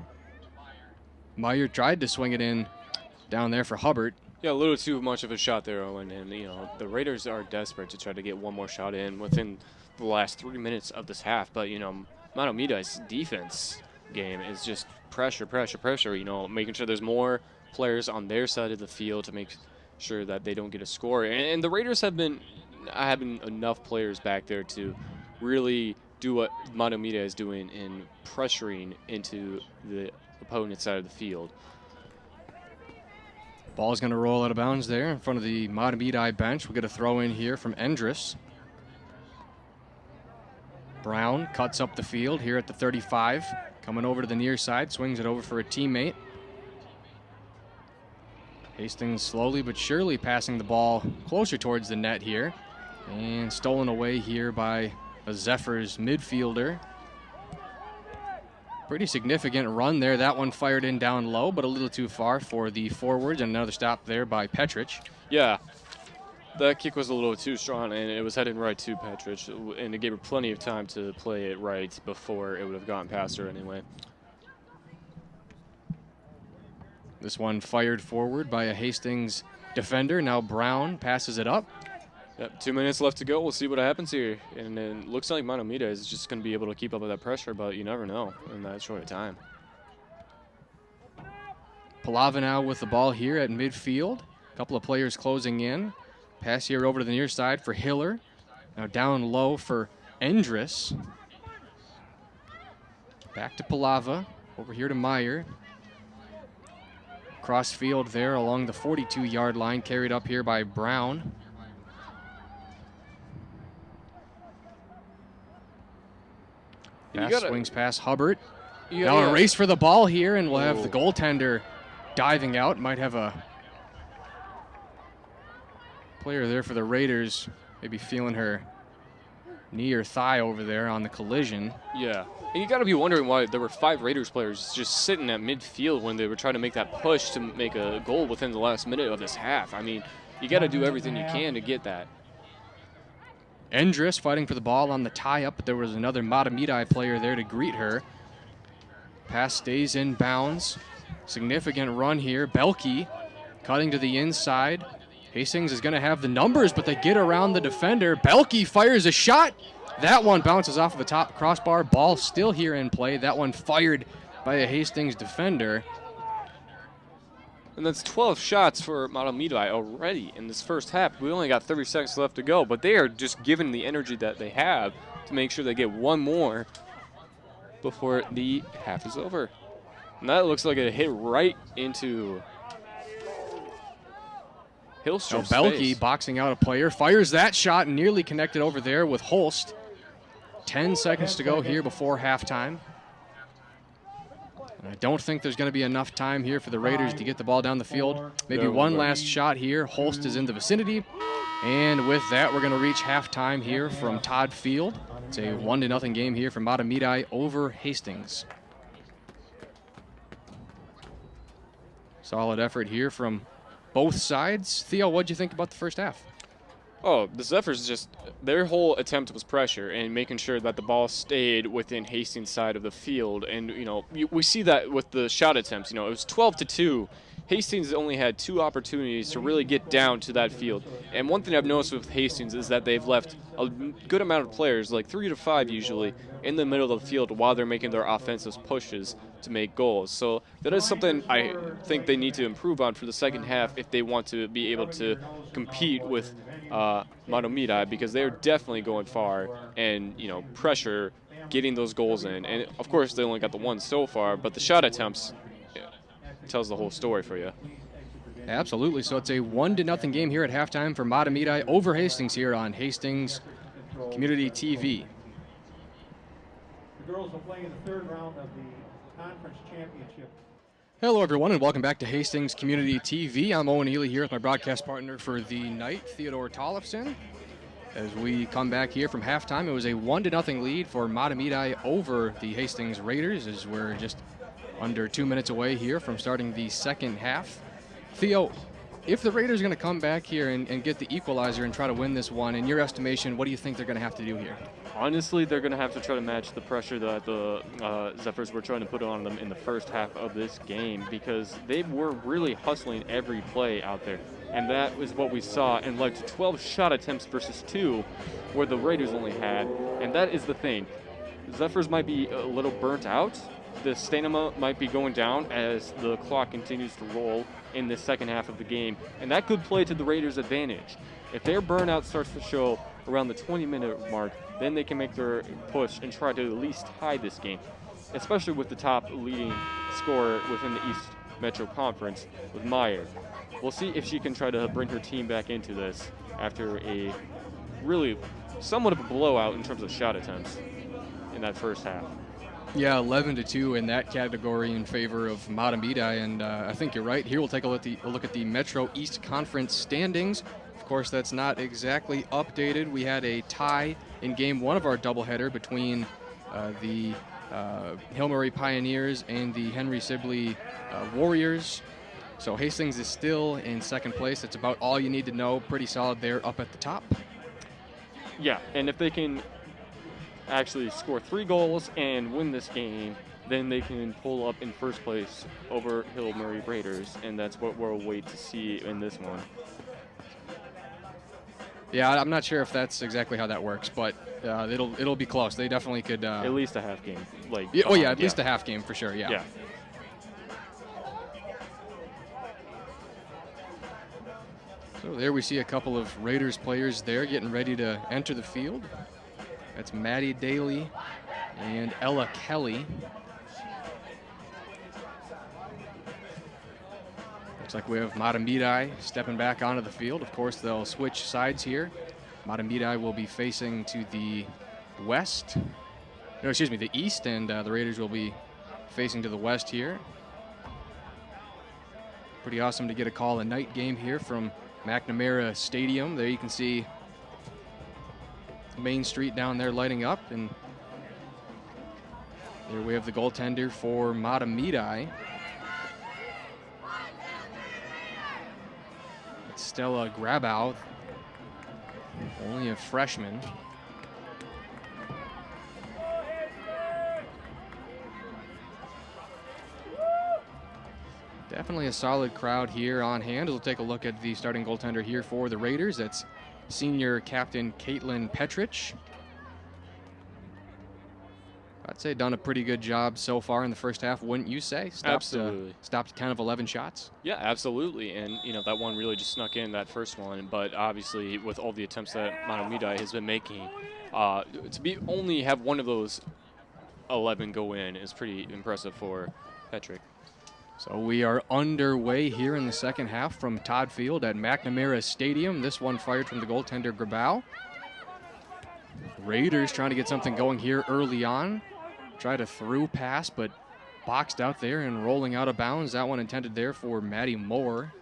Meyer tried to swing it in down there for Hubbard. Yeah, a little too much of a shot there, Owen. And, you know, the Raiders are desperate to try to get one more shot in within the last 3 minutes of this half. But, you know, Mahtomedi's defense game is just pressure, pressure, pressure. You know, making sure there's more players on their side of the field to make sure that they don't get a score. And the Raiders have been having enough players back there to really do what Mahtomedi is doing in pressuring into the opponent's side of the field. Ball's going to roll out of bounds there in front of the Mahtomedi bench. We'll get a throw in here from Endris. Brown cuts up the field here at the 35. Coming over to the near side, swings it over for a teammate. Hastings slowly but surely passing the ball closer towards the net here. And stolen away here by a Zephyrs midfielder. Pretty significant run there. That one fired in down low, but a little too far for the forwards. And another stop there by Petrich. Yeah, that kick was a little too strong, and it was heading right to Petrich. And it gave her plenty of time to play it right before it would have gone past her anyway. This one fired forward by a Hastings defender. Now Brown passes it up. Yep, 2 minutes left to go. We'll see what happens here. And it looks like Mahtomedi is just going to be able to keep up with that pressure, but you never know in that short of time. Palava now with the ball here at midfield. A couple of players closing in. Pass here over to the near side for Hiller. Now down low for Endris. Back to Palava. Over here to Meyer. Cross field there along the 42-yard line, carried up here by Brown. Pass swings past Hubbard. Now a race for the ball here, and we'll have the goaltender diving out. Might have a player there for the Raiders, maybe feeling her knee or thigh over there on the collision. Yeah. And you got to be wondering why there were 5 Raiders players just sitting at midfield when they were trying to make that push to make a goal within the last minute of this half. I mean, you got to do everything you can to get that. Endress fighting for the ball on the tie-up, but there was another Mahtomedi player there to greet her. Pass stays in bounds. Significant run here. Belke cutting to the inside. Hastings is going to have the numbers, but they get around the defender. Belke fires a shot. That one bounces off of the top crossbar. Ball still here in play. That one fired by a Hastings defender. And that's 12 shots for Mahtomedi already in this first half. We only got 30 seconds left to go, but they are just giving the energy that they have to make sure they get one more before the half is over. And that looks like it hit right into Hillstrom's Belke face. boxing out a player, fires that shot, nearly connected over there with Holst. 10 seconds to go here before halftime. I don't think there's going to be enough time here for the Raiders to get the ball down the field. Maybe one last shot here. Holst is in the vicinity. And with that, we're going to reach halftime here from Todd Field. It's a 1-0 game here for Mahtomedi over Hastings. Solid effort here from both sides. Theo, what'd you think about the first half? Oh, the Zephyrs just, their whole attempt was pressure and making sure that the ball stayed within Hastings' side of the field. And, you know, we see that with the shot attempts. You know, it was 12-2. Hastings only had 2 opportunities to really get down to that field. And one thing I've noticed with Hastings is that they've left a good amount of players, like 3 to 5 usually, in the middle of the field while they're making their offensive pushes to make goals. So that is something I think they need to improve on for the second half if they want to be able to compete with Mahtomedi, because they're definitely going far and, you know, pressure getting those goals in. And, of course, they only got the one so far, but the shot attempts tells the whole story for you. Absolutely. So it's a 1-0 game here at halftime for Mahtomedi over Hastings here on Hastings Community TV. The girls will play in the 3rd round of the conference championship. Hello, everyone, and welcome back to Hastings Community TV. I'm Owen Ely here with my broadcast partner for the night, Theodore Tollefson. As we come back here from halftime, it was a 1-0 lead for Mahtomedi over the Hastings Raiders, as we're just under 2 minutes away here from starting the second half. Theo, if the Raiders are going to come back here and get the equalizer and try to win this one, in your estimation, what do you think they're going to have to do here? Honestly, they're going to have to try to match the pressure that the Zephyrs were trying to put on them in the first half of this game, because they were really hustling every play out there. And that was what we saw, and led to 12 shot attempts versus 2, where the Raiders only had. And that is the thing. Zephyrs might be a little burnt out. The stamina might be going down as the clock continues to roll in the second half of the game, and that could play to the Raiders' advantage. If their burnout starts to show around the 20-minute mark, then they can make their push and try to at least tie this game, especially with the top leading scorer within the East Metro Conference with Meyer. We'll see if she can try to bring her team back into this after a really somewhat of a blowout in terms of shot attempts in that first half. Yeah, 11-2 in that category in favor of Mahtomedi, and I think you're right. Here we'll take a look at the Metro East Conference standings. Of course, that's not exactly updated. We had a tie in Game 1 of our doubleheader between the Hill Murray Pioneers and the Henry Sibley Warriors. So Hastings is still in second place. That's about all you need to know. Pretty solid there up at the top. Yeah, and if they can actually score 3 goals and win this game, then they can pull up in first place over Hill Murray Raiders, and that's what we'll wait to see in this one. Yeah, I'm not sure if that's exactly how that works, but it'll be close. They definitely could. At least a half game. At least a half game for sure. Yeah. So there we see a couple of Raiders players there getting ready to enter the field. That's Maddie Daly and Ella Kelly. Looks like we have Mahtomedi stepping back onto the field. Of course, they'll switch sides here. Mahtomedi will be facing to the west. No, excuse me, the east, and the Raiders will be facing to the west here. Pretty awesome to get a call a night game here from McNamara Stadium. There you can see Main Street down there lighting up. And here we have the goaltender for Mahtomedi. It's Stella Grabow, only a freshman. Definitely a solid crowd here on hand. We'll take a look at the starting goaltender here for the Raiders. That's senior captain Caitlin Petrich. I'd say done a pretty good job so far in the first half, wouldn't you say? Absolutely. Stopped kind of 11 shots. Yeah, absolutely. And, you know, that one really just snuck in, that first one. But obviously, with all the attempts that Mahtomedi has been making, only have one of those 11 go in is pretty impressive for Petrich. So we are underway here in the second half from Todd Field at McNamara Stadium. This one fired from the goaltender Grabow. Raiders trying to get something going here early on. Tried a through pass, but boxed out there and rolling out of bounds. That one intended there for Maddie Moore.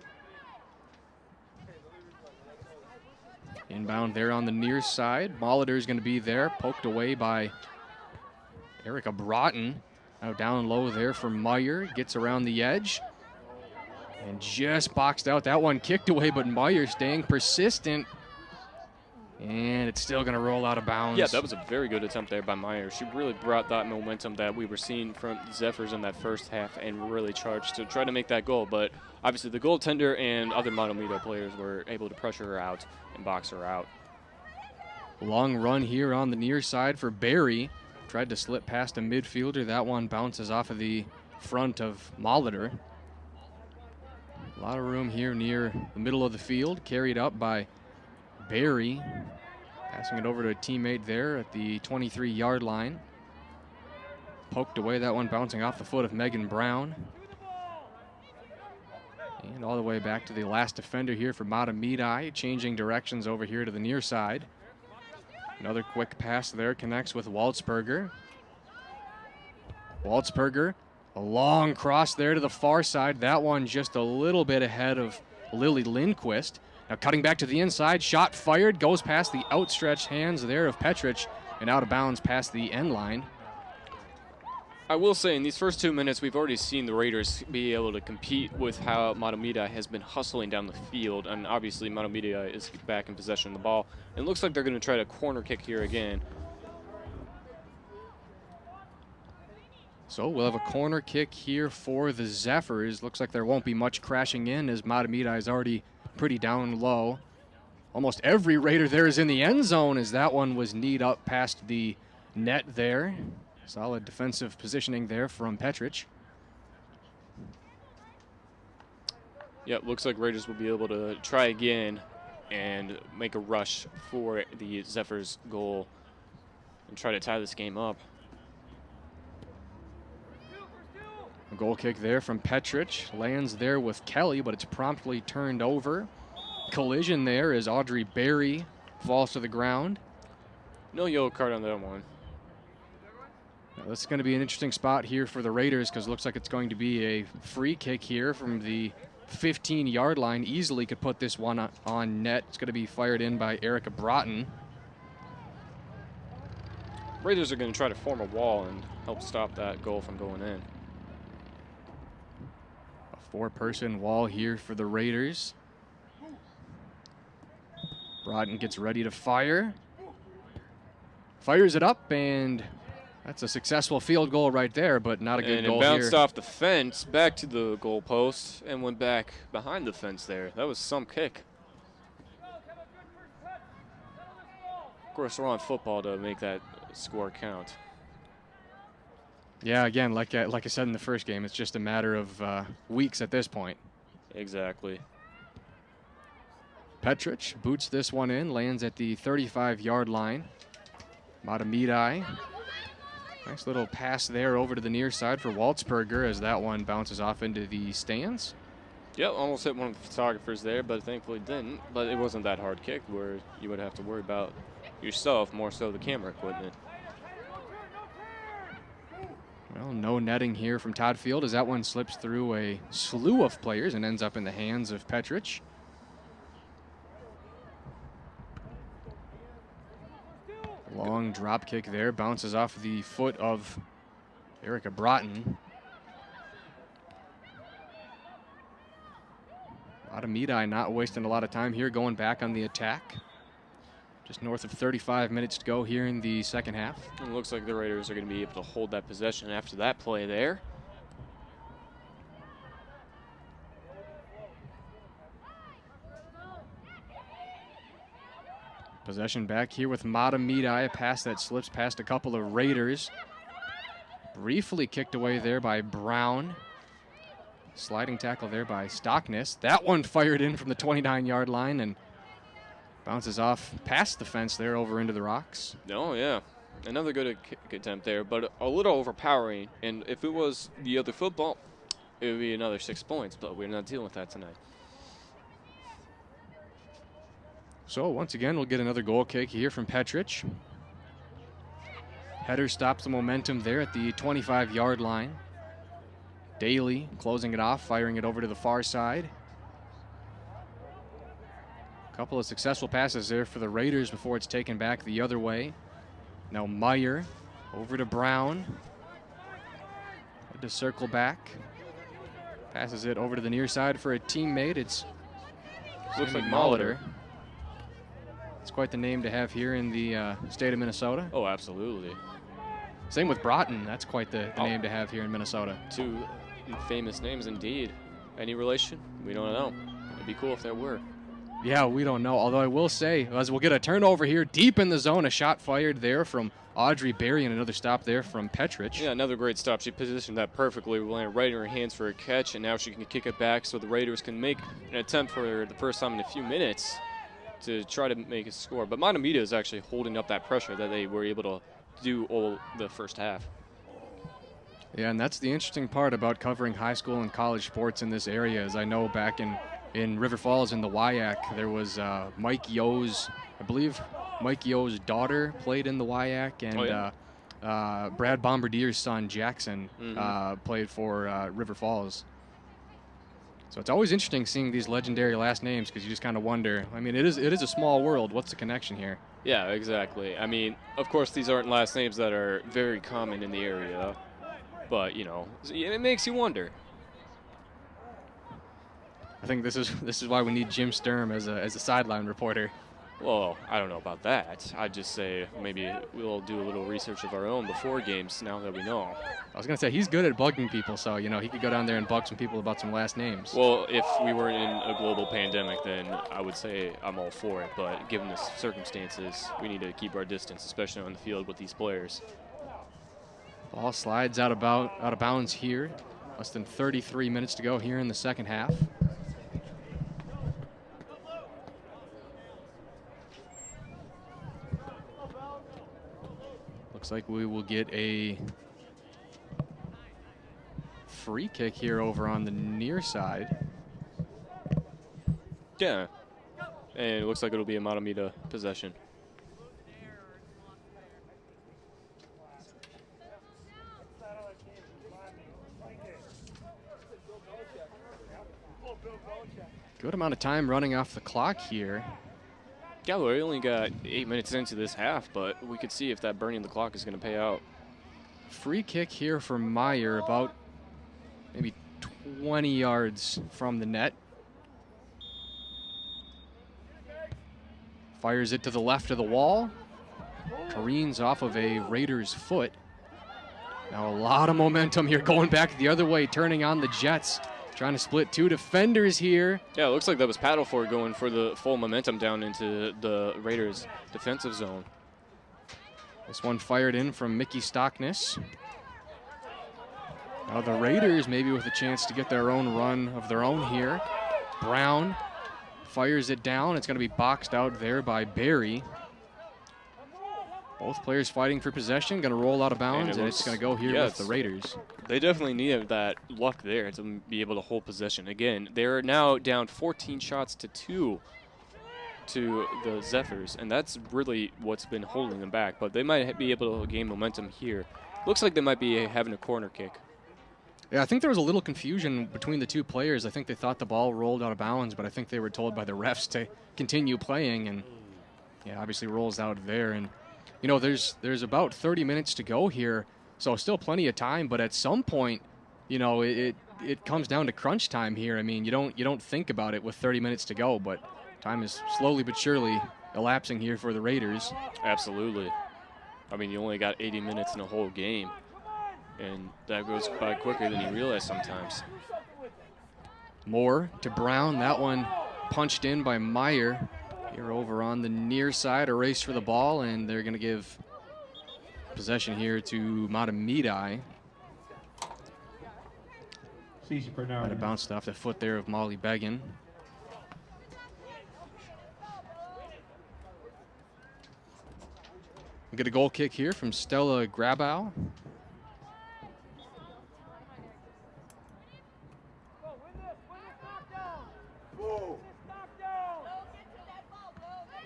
Inbound there on the near side. Molitor is going to be there, poked away by Erica Broughton. Now down low there for Meyer. Gets around the edge. And just boxed out. That one kicked away, but Meyer staying persistent. And it's still going to roll out of bounds. Yeah, that was a very good attempt there by Meyer. She really brought that momentum that we were seeing from the Zephyrs in that first half and really charged to try to make that goal. But obviously the goaltender and other Mahtomedi players were able to pressure her out and box her out. Long run here on the near side for Barry. Tried to slip past a midfielder. That one bounces off of the front of Molitor. A lot of room here near the middle of the field. Carried up by Barry. Passing it over to a teammate there at the 23-yard line. Poked away, that one bouncing off the foot of Megan Brown. And all the way back to the last defender here for Mahtomedi. Changing directions over here to the near side. Another quick pass there connects with Waltzberger. Waltzberger, a long cross there to the far side. That one just a little bit ahead of Lily Lindquist. Now cutting back to the inside, shot fired, goes past the outstretched hands there of Petrich and out of bounds past the end line. I will say, in these first 2 minutes, we've already seen the Raiders be able to compete with how Mahtomedi has been hustling down the field, and obviously Mahtomedi is back in possession of the ball. It looks like they're going to try to corner kick here again. So we'll have a corner kick here for the Zephyrs. Looks like there won't be much crashing in as Mahtomedi is already pretty down low. Almost every Raider there is in the end zone as that one was kneed up past the net there. Solid defensive positioning there from Petrich. Yeah, looks like Raiders will be able to try again and make a rush for the Zephyrs goal and try to tie this game up. A goal kick there from Petrich. Lands there with Kelly, but it's promptly turned over. Collision there as Audrey Berry falls to the ground. No yellow card on that one. Now, this is going to be an interesting spot here for the Raiders because it looks like it's going to be a free kick here from the 15-yard line. Easily could put this one on net. It's going to be fired in by Erica Broughton. Raiders are going to try to form a wall and help stop that goal from going in. A four-person wall here for the Raiders. Broughton gets ready to fire. Fires it up, and that's a successful field goal right there, but not a good goal here. And it bounced off the fence back to the goal post and went back behind the fence there. That was some kick. Of course, we're on football to make that score count. Yeah, again, like I said in the first game, it's just a matter of weeks at this point. Exactly. Petrich boots this one in, lands at the 35-yard line. Mahtomedi. Nice little pass there over to the near side for Waltzberger as that one bounces off into the stands. Yep, almost hit one of the photographers there, but thankfully didn't. But it wasn't that hard kick where you would have to worry about yourself, more so the camera equipment. Well, no netting here from Todd Field as that one slips through a slew of players and ends up in the hands of Petrich. Long drop kick there, bounces off the foot of Erica Broughton. Mahtomedi not wasting a lot of time here, going back on the attack. Just north of 35 minutes to go here in the second half. And it looks like the Raiders are going to be able to hold that possession after that play there. Possession back here with Mahtomedi, a pass that slips past a couple of Raiders. Briefly kicked away there by Brown. Sliding tackle there by Stockness. That one fired in from the 29-yard line and bounces off past the fence there over into the rocks. Oh, yeah. Another good kick attempt there, but a little overpowering. And if it was the other football, it would be another 6 points, but we're not dealing with that tonight. So once again, we'll get another goal kick here from Petrich. Header stops the momentum there at the 25-yard line. Daly closing it off, firing it over to the far side. A couple of successful passes there for the Raiders before it's taken back the other way. Now Meyer over to Brown. Had to circle back. Passes it over to the near side for a teammate. It's Looks like Molitor. It's quite the name to have here in the state of Minnesota. Oh, absolutely. Same with Broughton. That's quite the name to have here in Minnesota. Two famous names indeed. Any relation? We don't know. It'd be cool if there were. Yeah, we don't know. Although I will say, as we'll get a turnover here deep in the zone, a shot fired there from Audrey Berry and another stop there from Petrich. Yeah, another great stop. She positioned that perfectly, landed right in her hands for a catch, and now she can kick it back so the Raiders can make an attempt for the first time in a few minutes to try to make a score. But Mahtomedi is actually holding up that pressure that they were able to do all the first half. Yeah, and that's the interesting part about covering high school and college sports in this area. As I know back in River Falls in the WIAC, there was Mike Yo's, I believe Mike Yo's daughter played in the WIAC, and Brad Bombardier's son, Jackson, played for River Falls. So it's always interesting seeing these legendary last names because you just kind of wonder. I mean, it is a small world. What's the connection here? Yeah, exactly. I mean, of course, these aren't last names that are very common in the area, but, you know, it makes you wonder. I think this is why we need Jim Sturm as a sideline reporter. Well, I don't know about that. I'd just say maybe we'll do a little research of our own before games now that we know. I was going to say, he's good at bugging people, so, you know, he could go down there and bug some people about some last names. Well, if we weren't in a global pandemic, then I would say I'm all for it. But given the circumstances, we need to keep our distance, especially on the field with these players. Ball slides out of bounds here. Less than 33 minutes to go here in the second half. Looks like we will get a free kick here over on the near side. Yeah. And it looks like it'll be a Mahtomedi possession. Good amount of time running off the clock here. Yeah, we only got 8 minutes into this half, but we could see if that burning the clock is going to pay out. Free kick here for Meyer, about maybe 20 yards from the net. Fires it to the left of the wall. Careens off of a Raiders foot. Now a lot of momentum here going back the other way, turning on the Jets. Trying to split two defenders here. Yeah, it looks like that was Paddleford going for the full momentum down into the Raiders' defensive zone. This one fired in from Mickey Stockness. Now the Raiders maybe with a chance to get their own run of their own here. Brown fires it down. It's going to be boxed out there by Berry. Both players fighting for possession, going to roll out of bounds, and it's going to go here with the Raiders. They definitely needed that luck there to be able to hold possession. Again, they're now down 14 shots to 2 to the Zephyrs, and that's really what's been holding them back. But they might be able to gain momentum here. Looks like they might be having a corner kick. Yeah, I think there was a little confusion between the two players. I think they thought the ball rolled out of bounds, but I think they were told by the refs to continue playing, and yeah, obviously rolls out there. And you know, there's about 30 minutes to go here, so still plenty of time. But at some point, you know, it comes down to crunch time here. I mean, you don't think about it with 30 minutes to go, but time is slowly but surely elapsing here for the Raiders. Absolutely. I mean, you only got 80 minutes in a whole game, and that goes by quicker than you realize sometimes. Moore to Brown. That one punched in by Meyer. Here over on the near side, a race for the ball, and they're going to give possession here to Mahtomedi. Might have bounced off the foot there of Molly Beggin. We get a goal kick here from Stella Grabow.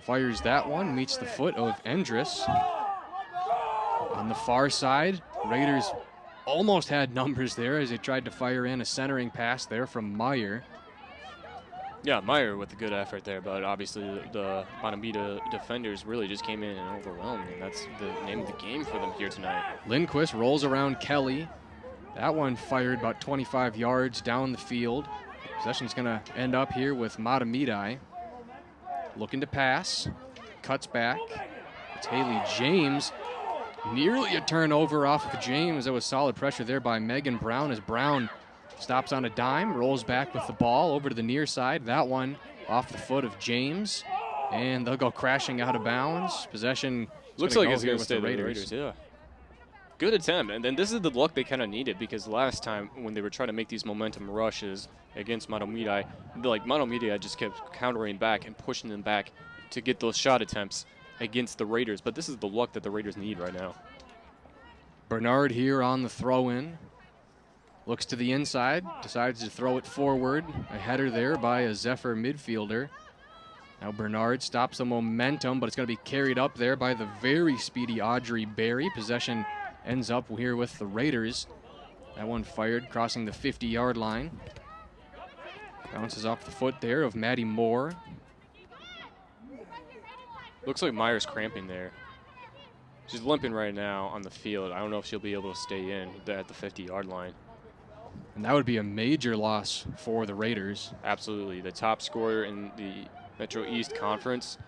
Fires that one, meets the foot of Endress. On the far side, Raiders almost had numbers there as they tried to fire in a centering pass there from Meyer. Yeah, Meyer with a good effort there, but obviously the Mahtomedi defenders really just came in and overwhelmed, and that's the name of the game for them here tonight. Lindquist rolls around Kelly. That one fired about 25 yards down the field. Possession's going to end up here with Mahtomedi. Looking to pass, cuts back. It's Haley James. Nearly a turnover off of James. That was solid pressure there by Megan Brown as Brown stops on a dime, rolls back with the ball over to the near side. That one off the foot of James, and they'll go crashing out of bounds. Possession looks like it's going to stay with the Raiders. Yeah. Good attempt, and then this is the luck they kind of needed, because last time when they were trying to make these momentum rushes against Mahtomedi, Mahtomedi just kept countering back and pushing them back to get those shot attempts against the Raiders. But this is the luck that the Raiders need right now. Bernard here on the throw-in. Looks to the inside, decides to throw it forward. A header there by a Zephyr midfielder. Now Bernard stops the momentum, but it's going to be carried up there by the very speedy Audrey Berry. Possession ends up here with the Raiders. That one fired, crossing the 50-yard line. Bounces off the foot there of Maddie Moore. Looks like Meyer's cramping there. She's limping right now on the field. I don't know if she'll be able to stay in at the 50-yard line. And that would be a major loss for the Raiders. Absolutely. The top scorer in the Metro East Conference.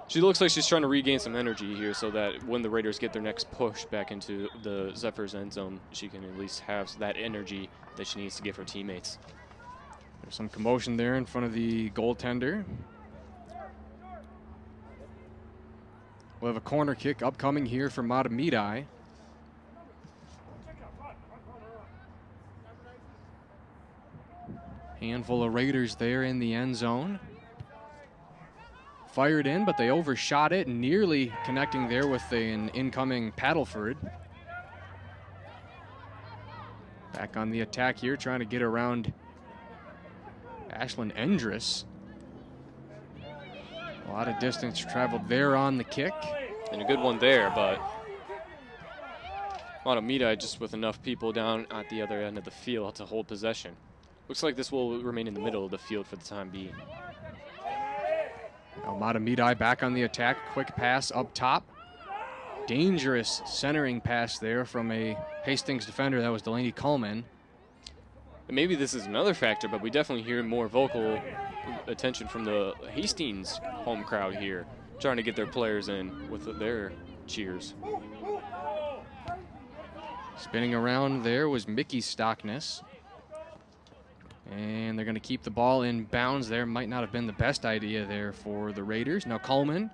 She looks like she's trying to regain some energy here so that when the Raiders get their next push back into the Zephyrs end zone, she can at least have that energy that she needs to give her teammates. There's some commotion there in front of the goaltender. We'll have a corner kick upcoming here for Mahtomedi. Handful of Raiders there in the end zone. Fired in, but they overshot it, nearly connecting there with an incoming Paddleford. Back on the attack here, trying to get around Ashlyn Endress. A lot of distance traveled there on the kick. And a good one there, but Mahtomedi just with enough people down at the other end of the field to hold possession. Looks like this will remain in the middle of the field for the time being. Now Mahtomedi back on the attack. Quick pass up top. Dangerous centering pass there from a Hastings defender. That was Delaney Coleman. And maybe this is another factor, but we definitely hear more vocal attention from the Hastings home crowd here, trying to get their players in with their cheers. Spinning around there was Mickey Stockness. And they're going to keep the ball in bounds there. Might not have been the best idea there for the Raiders. Now Coleman.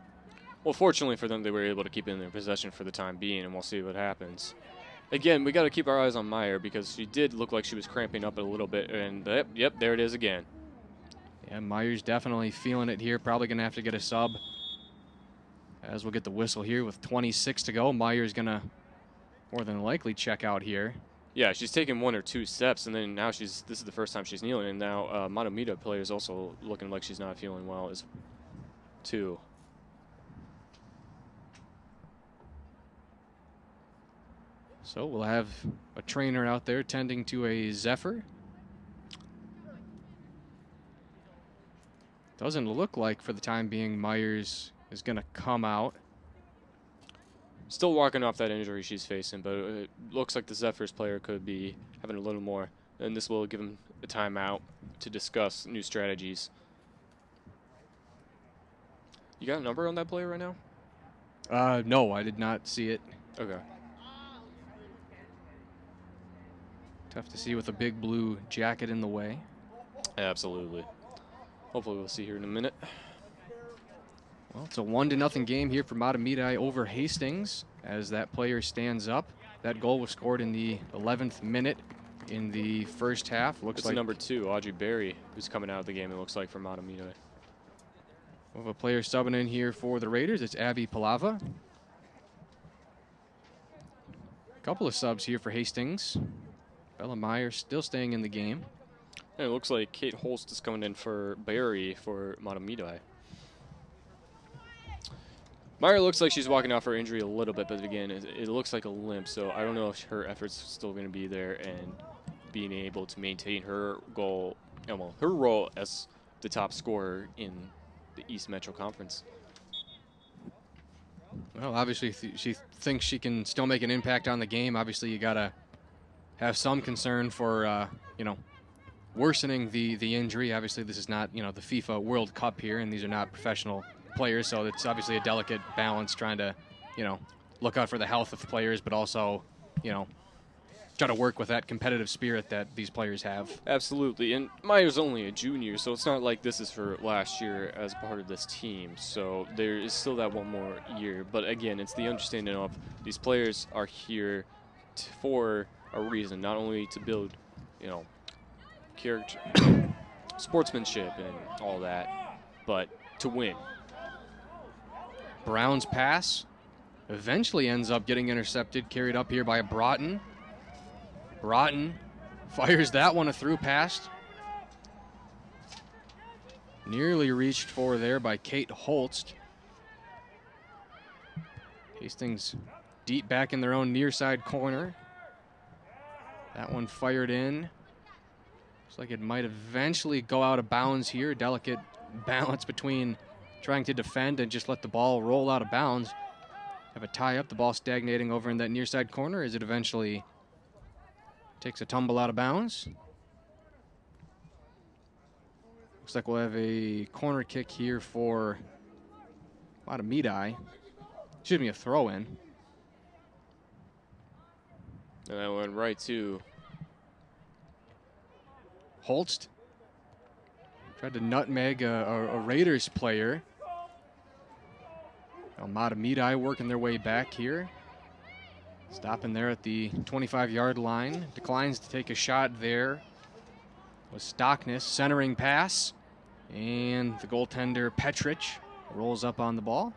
Well, fortunately for them, they were able to keep it in their possession for the time being, and we'll see what happens. Again, we got to keep our eyes on Meyer because she did look like she was cramping up a little bit. And yep, there it is again. Yeah, Meyer's definitely feeling it here. Probably going to have to get a sub as we'll get the whistle here with 26 to go. Meyer's going to more than likely check out here. Yeah, she's taken one or two steps, and then now this is the first time she's kneeling, and now Mahtomedi player is also looking like she's not feeling well as too. So we'll have a trainer out there tending to a Zephyr. Doesn't look like for the time being Myers is going to come out. Still walking off that injury she's facing, but it looks like the Zephyrs player could be having a little more, and this will give him a timeout to discuss new strategies. You got a number on that player right now? No, I did not see it. Okay. Tough to see with a big blue jacket in the way. Absolutely. Hopefully we'll see here in a minute. Well, it's a 1-0 game here for Mahtomedi over Hastings as that player stands up. That goal was scored in the 11th minute in the first half. Looks like number 2, Audrey Berry, who's coming out of the game, it looks like, for Mahtomedi. We have a player subbing in here for the Raiders. It's Abby Palava. A couple of subs here for Hastings. Bella Meyer still staying in the game. And it looks like Kate Holst is coming in for Berry for Mahtomedi. Meyer looks like she's walking off her injury a little bit, but again, it looks like a limp, so I don't know if her efforts are still going to be there and being able to maintain her goal, well, her role as the top scorer in the East Metro Conference. Well, obviously, she thinks she can still make an impact on the game. Obviously, you got to have some concern for, worsening the injury. Obviously, this is not, the FIFA World Cup here, and these are not professional players, so it's obviously a delicate balance trying to, look out for the health of players, but also, try to work with that competitive spirit that these players have. Absolutely, and Meyer's only a junior, so it's not like this is her last year as part of this team, so there is still that one more year. But again, it's the understanding of these players are here for a reason, not only to build, character, sportsmanship and all that, but to win. Brown's pass eventually ends up getting intercepted, carried up here by Broughton. Broughton fires that one a through pass. Nearly reached for there by Kate Holst. Hastings deep back in their own near side corner. That one fired in. Looks like it might eventually go out of bounds here. Delicate balance between trying to defend and just let the ball roll out of bounds. Have a tie up, the ball stagnating over in that near side corner as it eventually takes a tumble out of bounds. Looks like we'll have a corner kick here for Mahtomedi. Excuse me, a throw in. And that went right to Holst. Tried to nutmeg a Raiders player. Now Mahtomedi working their way back here. Stopping there at the 25-yard line. Declines to take a shot there. Was Stockness, centering pass. And the goaltender, Petrich, rolls up on the ball.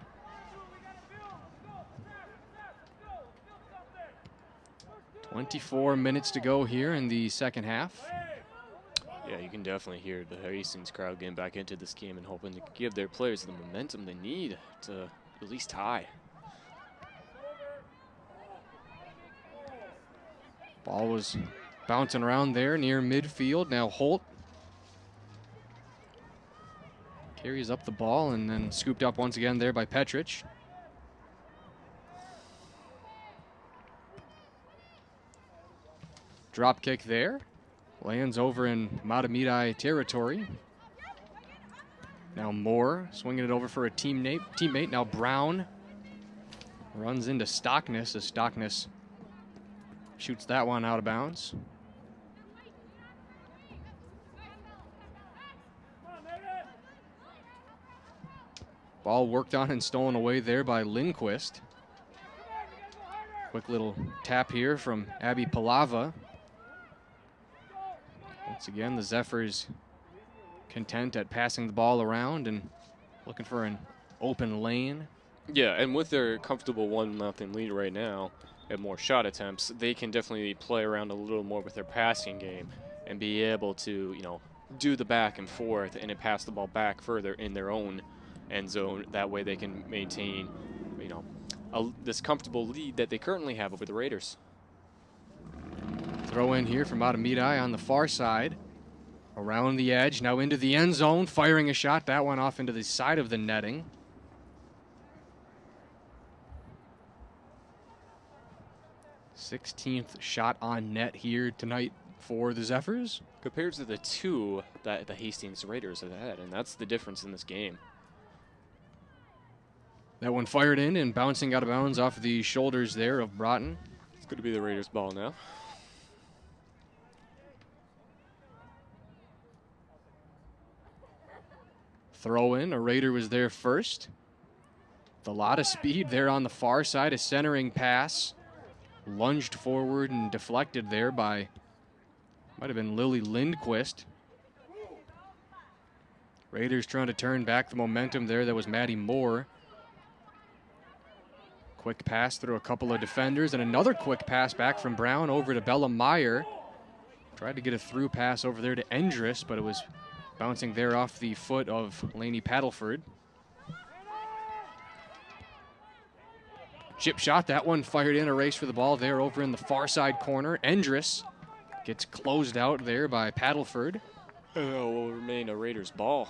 "24 minutes to go here in the second half." Yeah, you can definitely hear the Hastings crowd getting back into this game and hoping to give their players the momentum they need to at least tie. Ball was bouncing around there near midfield. Now Holt carries up the ball and then scooped up once again there by Petrich. Drop kick there. Lands over in Mahtomedi territory. Now Moore swinging it over for a teammate. Now Brown runs into Stockness as Stockness shoots that one out of bounds. Ball worked on and stolen away there by Lindquist. Quick little tap here from Abby Palava. Once again, the Zephyrs content at passing the ball around and looking for an open lane. Yeah, and with their comfortable 1-0 lead right now and more shot attempts, they can definitely play around a little more with their passing game and be able to, do the back and forth and then pass the ball back further in their own end zone. That way they can maintain, this comfortable lead that they currently have over the Raiders. Throw in here from Mahtomedi on the far side. Around the edge, now into the end zone, firing a shot. That one off into the side of the netting. 16th shot on net here tonight for the Zephyrs. Compared to the 2 that the Hastings Raiders have had, and that's the difference in this game. That one fired in and bouncing out of bounds off the shoulders there of Broughton. It's going to be the Raiders' ball now. Throw in, a Raider was there first. With a lot of speed there on the far side, a centering pass. Lunged forward and deflected there by, might have been Lily Lindquist. Raiders trying to turn back the momentum there. That was Maddie Moore. Quick pass through a couple of defenders and another quick pass back from Brown over to Bella Meyer. Tried to get a through pass over there to Endress, but it was bouncing there off the foot of Lainey Paddleford. Chip shot, that one fired in, a race for the ball there over in the far side corner. Endress gets closed out there by Paddleford. Will remain a Raiders' ball.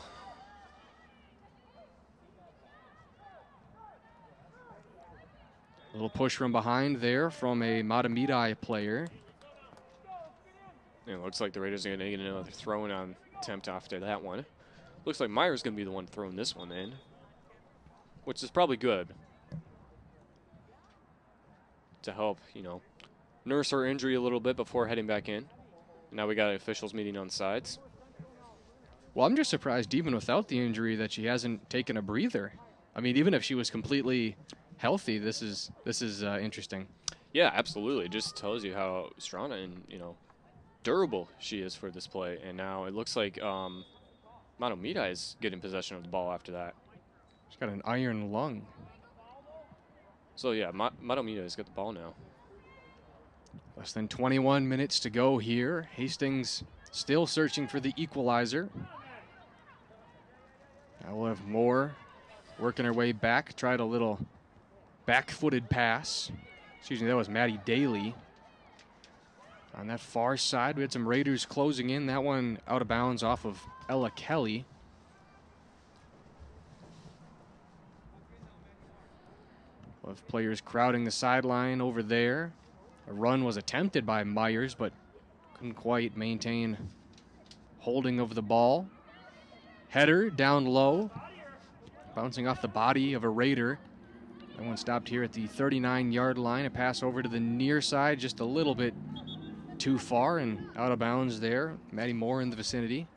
A little push from behind there from a Mahtomedi player. It looks like the Raiders are going to get another throwing on attempt after that one. Looks like Meyer's going to be the one throwing this one in, which is probably good to help, nurse her injury a little bit before heading back in. Now we got officials meeting on sides. Well, I'm just surprised even without the injury that she hasn't taken a breather. I mean, even if she was completely healthy, this is interesting. Yeah, absolutely. It just tells you how strong and, durable she is for this play. And now it looks like Mahtomedi is getting possession of the ball after that. She's got an iron lung. So, yeah, Mahtomedi has got the ball now. Less than 21 minutes to go here. Hastings still searching for the equalizer. Now we'll have Moore working her way back. Tried a little back-footed pass. Excuse me, that was Maddie Daly. On that far side, we had some Raiders closing in. That one out of bounds off of Ella Kelly. We'll have players crowding the sideline over there. A run was attempted by Myers, but couldn't quite maintain holding of the ball. Header down low, bouncing off the body of a Raider. That one stopped here at the 39-yard line. A pass over to the near side, just a little bit too far and out of bounds there. Maddie Moore in the vicinity.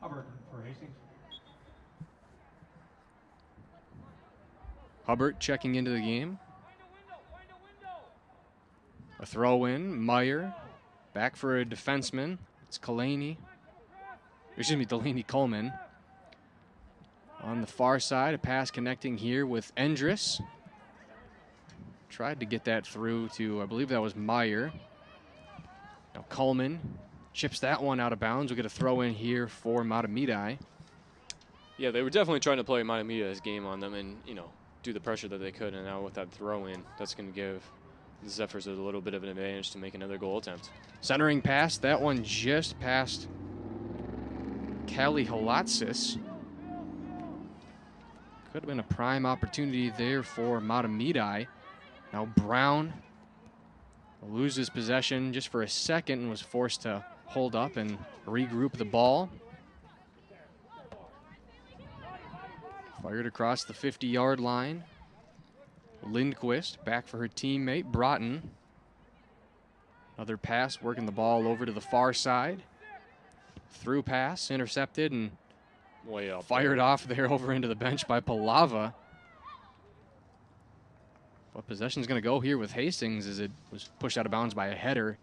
Hubbard for Hastings. Hubbard checking into the game. A throw in, Meyer. Back for a defenseman. It's Delaney Coleman. On the far side, a pass connecting here with Endress. Tried to get that through to, I believe that was Meyer. Now Coleman chips that one out of bounds. We'll get a throw in here for Mahtomedi. Yeah, they were definitely trying to play Mahtomedi's game on them and, do the pressure that they could. And now with that throw in, that's going to give the Zephyrs a little bit of an advantage to make another goal attempt. Centering pass, that one just past Callie Halatsis. Could have been a prime opportunity there for Mahtomedi. Now Brown loses possession just for a second and was forced to hold up and regroup the ball. Fired across the 50-yard line. Lindquist back for her teammate, Broughton. Another pass, working the ball over to the far side. Through pass, intercepted, and way up fired off there over into the bench by Palava. But possession's going to go here with Hastings as it was pushed out of bounds by a header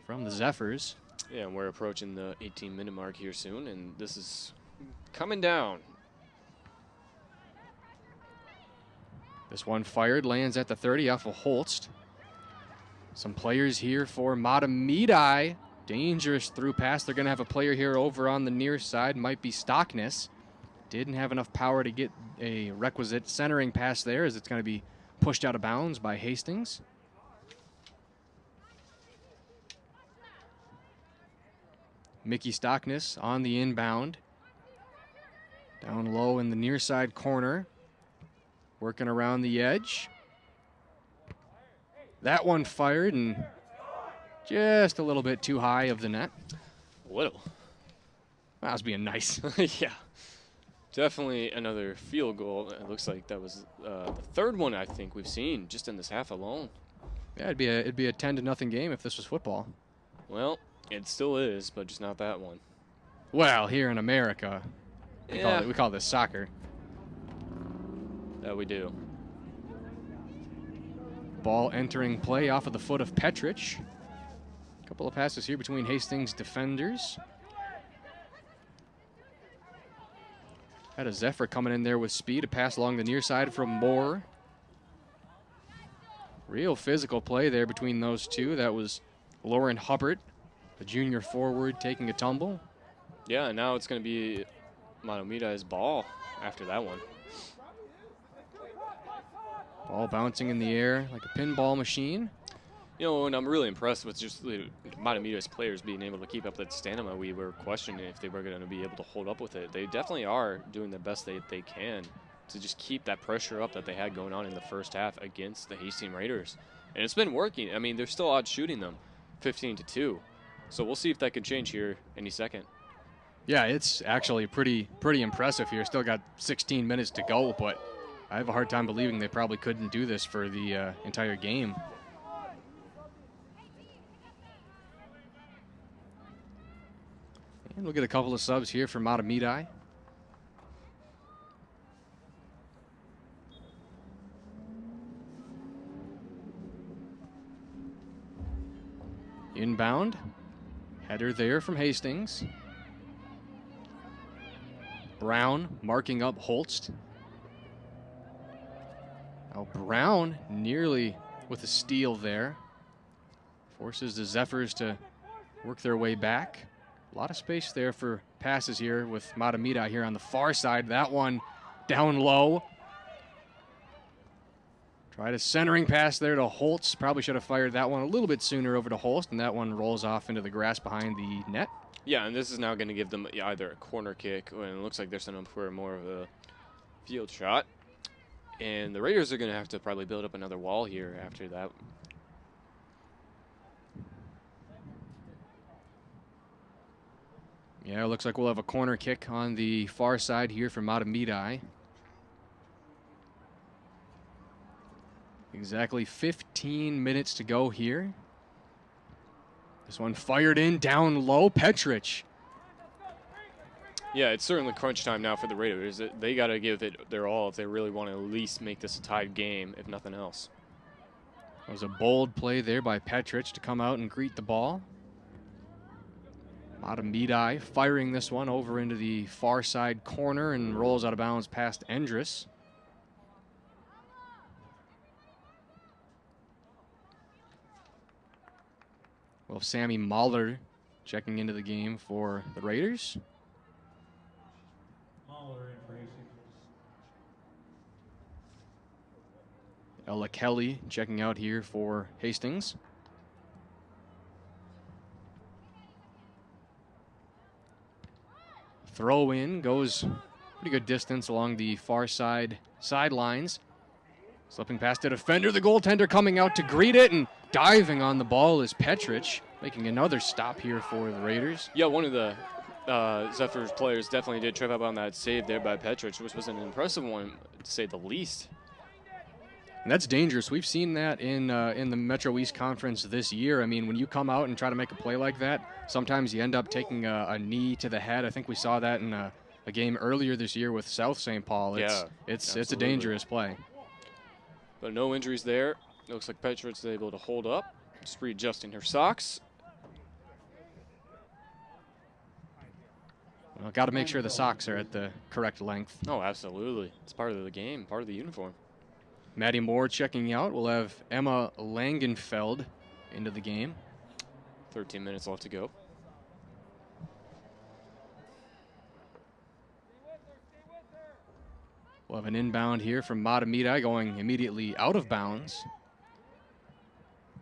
from the Zephyrs. Yeah, and we're approaching the 18-minute mark here soon, and this is coming down. This one fired, lands at the 30 off of Holst. Some players here for Mahtomedi. Dangerous through pass. They're going to have a player here over on the near side. Might be Stockness. Didn't have enough power to get a requisite centering pass there as it's going to be pushed out of bounds by Hastings. Mickey Stockness on the inbound. Down low in the near side corner. Working around the edge. That one fired and just a little bit too high of the net. A little. That was being nice. Yeah. Definitely another field goal. It looks like that was the third one I think we've seen just in this half alone. Yeah, it'd be a 10-0 game if this was football. Well, it still is, but just not that one. Well, here in America, we call this soccer. That we do. Ball entering play off of the foot of Petrich. A couple of passes here between Hastings defenders. Had a Zephyr coming in there with speed. A pass along the near side from Moore. Real physical play there between those two. That was Lauren Hubbard, the junior forward, taking a tumble. Yeah, and now it's going to be Mahtomedi's ball after that one. Ball bouncing in the air like a pinball machine. You know, and I'm really impressed with just Mahtomedi's players being able to keep up that stamina. We were questioning if they were going to be able to hold up with it. They definitely are doing the best they can to just keep that pressure up that they had going on in the first half against the Hastings Raiders. And it's been working. I mean, they're still out shooting them 15-2. So we'll see if that can change here any second. Yeah, it's actually pretty impressive here. Still got 16 minutes to go, but I have a hard time believing they probably couldn't do this for the entire game. And we'll get a couple of subs here for Mahtomedi. Inbound. Header there from Hastings. Brown marking up Holst. Now Brown nearly with a steal there. Forces the Zephyrs to work their way back. A lot of space there for passes here with Mahtomedi here on the far side. That one down low. Tried a centering pass there to Holtz. Probably should have fired that one a little bit sooner over to Holst, and that one rolls off into the grass behind the net. Yeah, and this is now going to give them either a corner kick, or it looks like they're setting up for more of a field shot. And the Raiders are going to have to probably build up another wall here after that. Yeah, it looks like we'll have a corner kick on the far side here for Mahtomedi. Exactly 15 minutes to go here. This one fired in down low. Petrich. Yeah, it's certainly crunch time now for the Raiders. They got to give it their all if they really want to at least make this a tied game, if nothing else. That was a bold play there by Petrich to come out and greet the ball. Mahtomedi firing this one over into the far side corner and rolls out of bounds past Endress. Well, Sammy Mahler checking into the game for the Raiders. Mahler in for Hastings. Ella Kelly checking out here for Hastings. Throw in goes pretty good distance along the far side sidelines. Slipping past the defender, the goaltender coming out to greet it, and diving on the ball is Petrich, making another stop here for the Raiders. Yeah, one of the Zephyrs players definitely did trip up on that save there by Petrich, which was an impressive one, to say the least. And that's dangerous. We've seen that in the Metro East Conference this year. I mean, when you come out and try to make a play like that, sometimes you end up taking a knee to the head. I think we saw that in a game earlier this year with South St. Paul. It's a dangerous play. But no injuries there. It looks like Petrich's able to hold up, just readjusting her socks. Well, got to make sure the socks are at the correct length. Oh, absolutely. It's part of the game, part of the uniform. Maddie Moore checking out. We'll have Emma Langenfeld into the game. 13 minutes left to go. We'll have an inbound here from Mahtomedi going immediately out of bounds.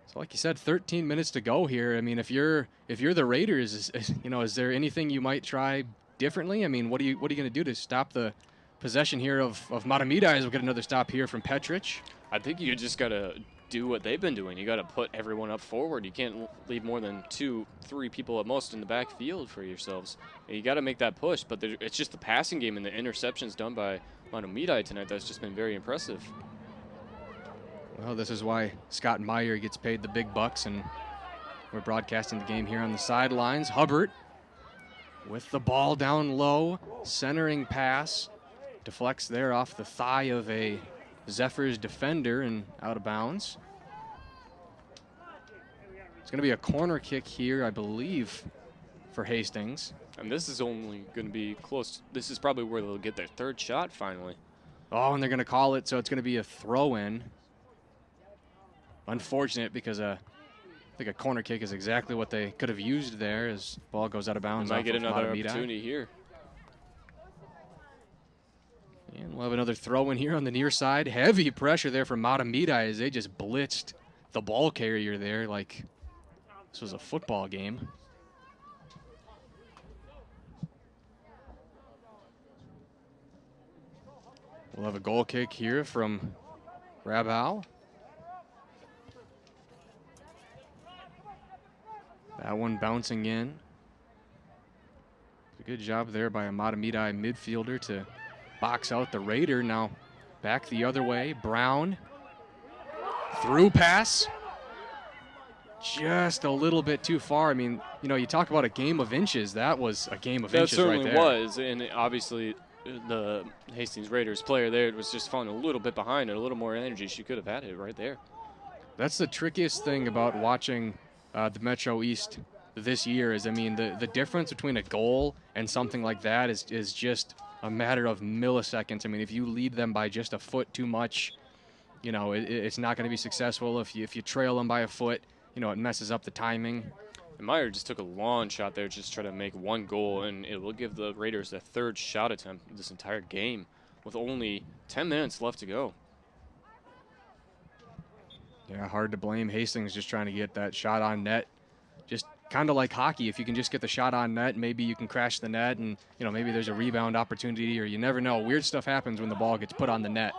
So like you said, 13 minutes to go here. I mean, if you're the Raiders, is there anything you might try differently? I mean, what are you going to do to stop the possession here of Mahtomedi as we get another stop here from Petrich? I think you just got to do what they've been doing. You got to put everyone up forward. You can't leave more than 2-3 people at most in the backfield for yourselves. You got to make that push, but it's just the passing game and the interceptions done by Mahtomedi tonight that's just been very impressive. Well, this is why Scott Meyer gets paid the big bucks, and we're broadcasting the game here on the sidelines. Hubbard with the ball down low, centering pass, deflects there off the thigh of a Zephyrs defender and out of bounds. It's going to be a corner kick here, I believe, for Hastings. And this is only going to be close. This is probably where they'll get their third shot finally. Oh, and they're going to call it, so it's going to be a throw-in. Unfortunate, because I think a corner kick is exactly what they could have used there as the ball goes out of bounds. Might get another opportunity here. And we'll have another throw-in here on the near side. Heavy pressure there from Mahtomedi as they just blitzed the ball carrier there like this was a football game. We'll have a goal kick here from Rabal. That one bouncing in. A good job there by a Mahtomedi midfielder to box out the Raider. Now back the other way. Brown. Through pass. Just a little bit too far. I mean, you know, you talk about a game of inches. That was a game of inches right there. That certainly was. And obviously the Hastings Raiders player there was just falling a little bit behind and a little more energy. She could have had it right there. That's the trickiest thing about watching the Metro East this year is, I mean, the difference between a goal and something like that is just a matter of milliseconds. I mean, if you lead them by just a foot too much, you know, it's not going to be successful. If you trail them by a foot, you know, it messes up the timing. And Meyer just took a long shot there, just trying to make one goal, and it will give the Raiders their third shot attempt this entire game with only 10 minutes left to go. Yeah, hard to blame Hastings just trying to get that shot on net. Just kind of like hockey. If you can just get the shot on net, maybe you can crash the net and, you know, maybe there's a rebound opportunity or you never know. Weird stuff happens when the ball gets put on the net.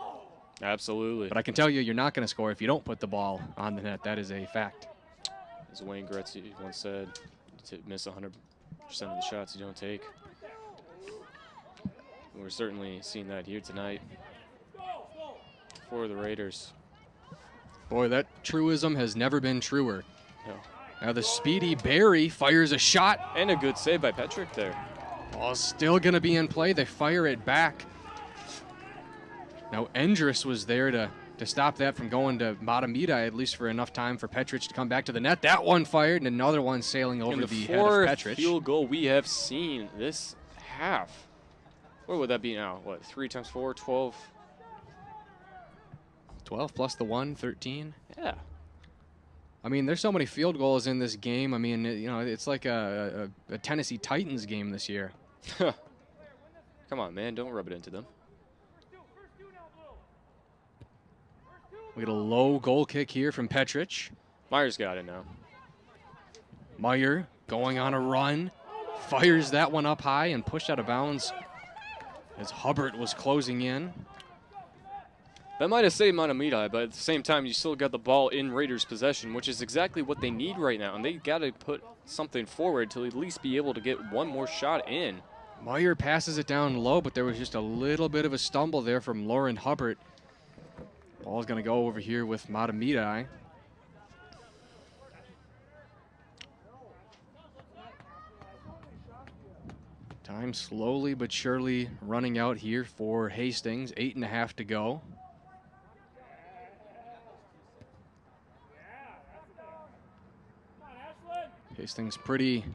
Absolutely. But I can tell you, you're not going to score if you don't put the ball on the net. That is a fact. As Wayne Gretzky once said, to miss 100% of the shots you don't take. And we're certainly seeing that here tonight for the Raiders. Boy, that truism has never been truer. No. Now the speedy Barry fires a shot. And a good save by Petrick there. Ball's still going to be in play. They fire it back. Now Endress was there to stop that from going to Mahtomedi, at least for enough time for Petric to come back to the net. That one fired, and another one sailing over the head of Petric. Fourth field goal we have seen this half. What would that be now? What, 3 times 4, 12? 12 plus the 1, 13. Yeah. I mean, there's so many field goals in this game. I mean, you know, it's like a Tennessee Titans game this year. Come on, man. Don't rub it into them. We get a low goal kick here from Petric. Meyer's got it now. Meyer going on a run. Fires that one up high and pushed out of bounds as Hubbard was closing in. That might have saved Mahtomedi, but at the same time, you still got the ball in Raiders' possession, which is exactly what they need right now. And they got to put something forward to at least be able to get one more shot in. Meyer passes it down low, but there was just a little bit of a stumble there from Lauren Hubbard. Ball's going to go over here with Mahtomedi. Time slowly but surely running out here for Hastings. 8.5 to go. Hastings pretty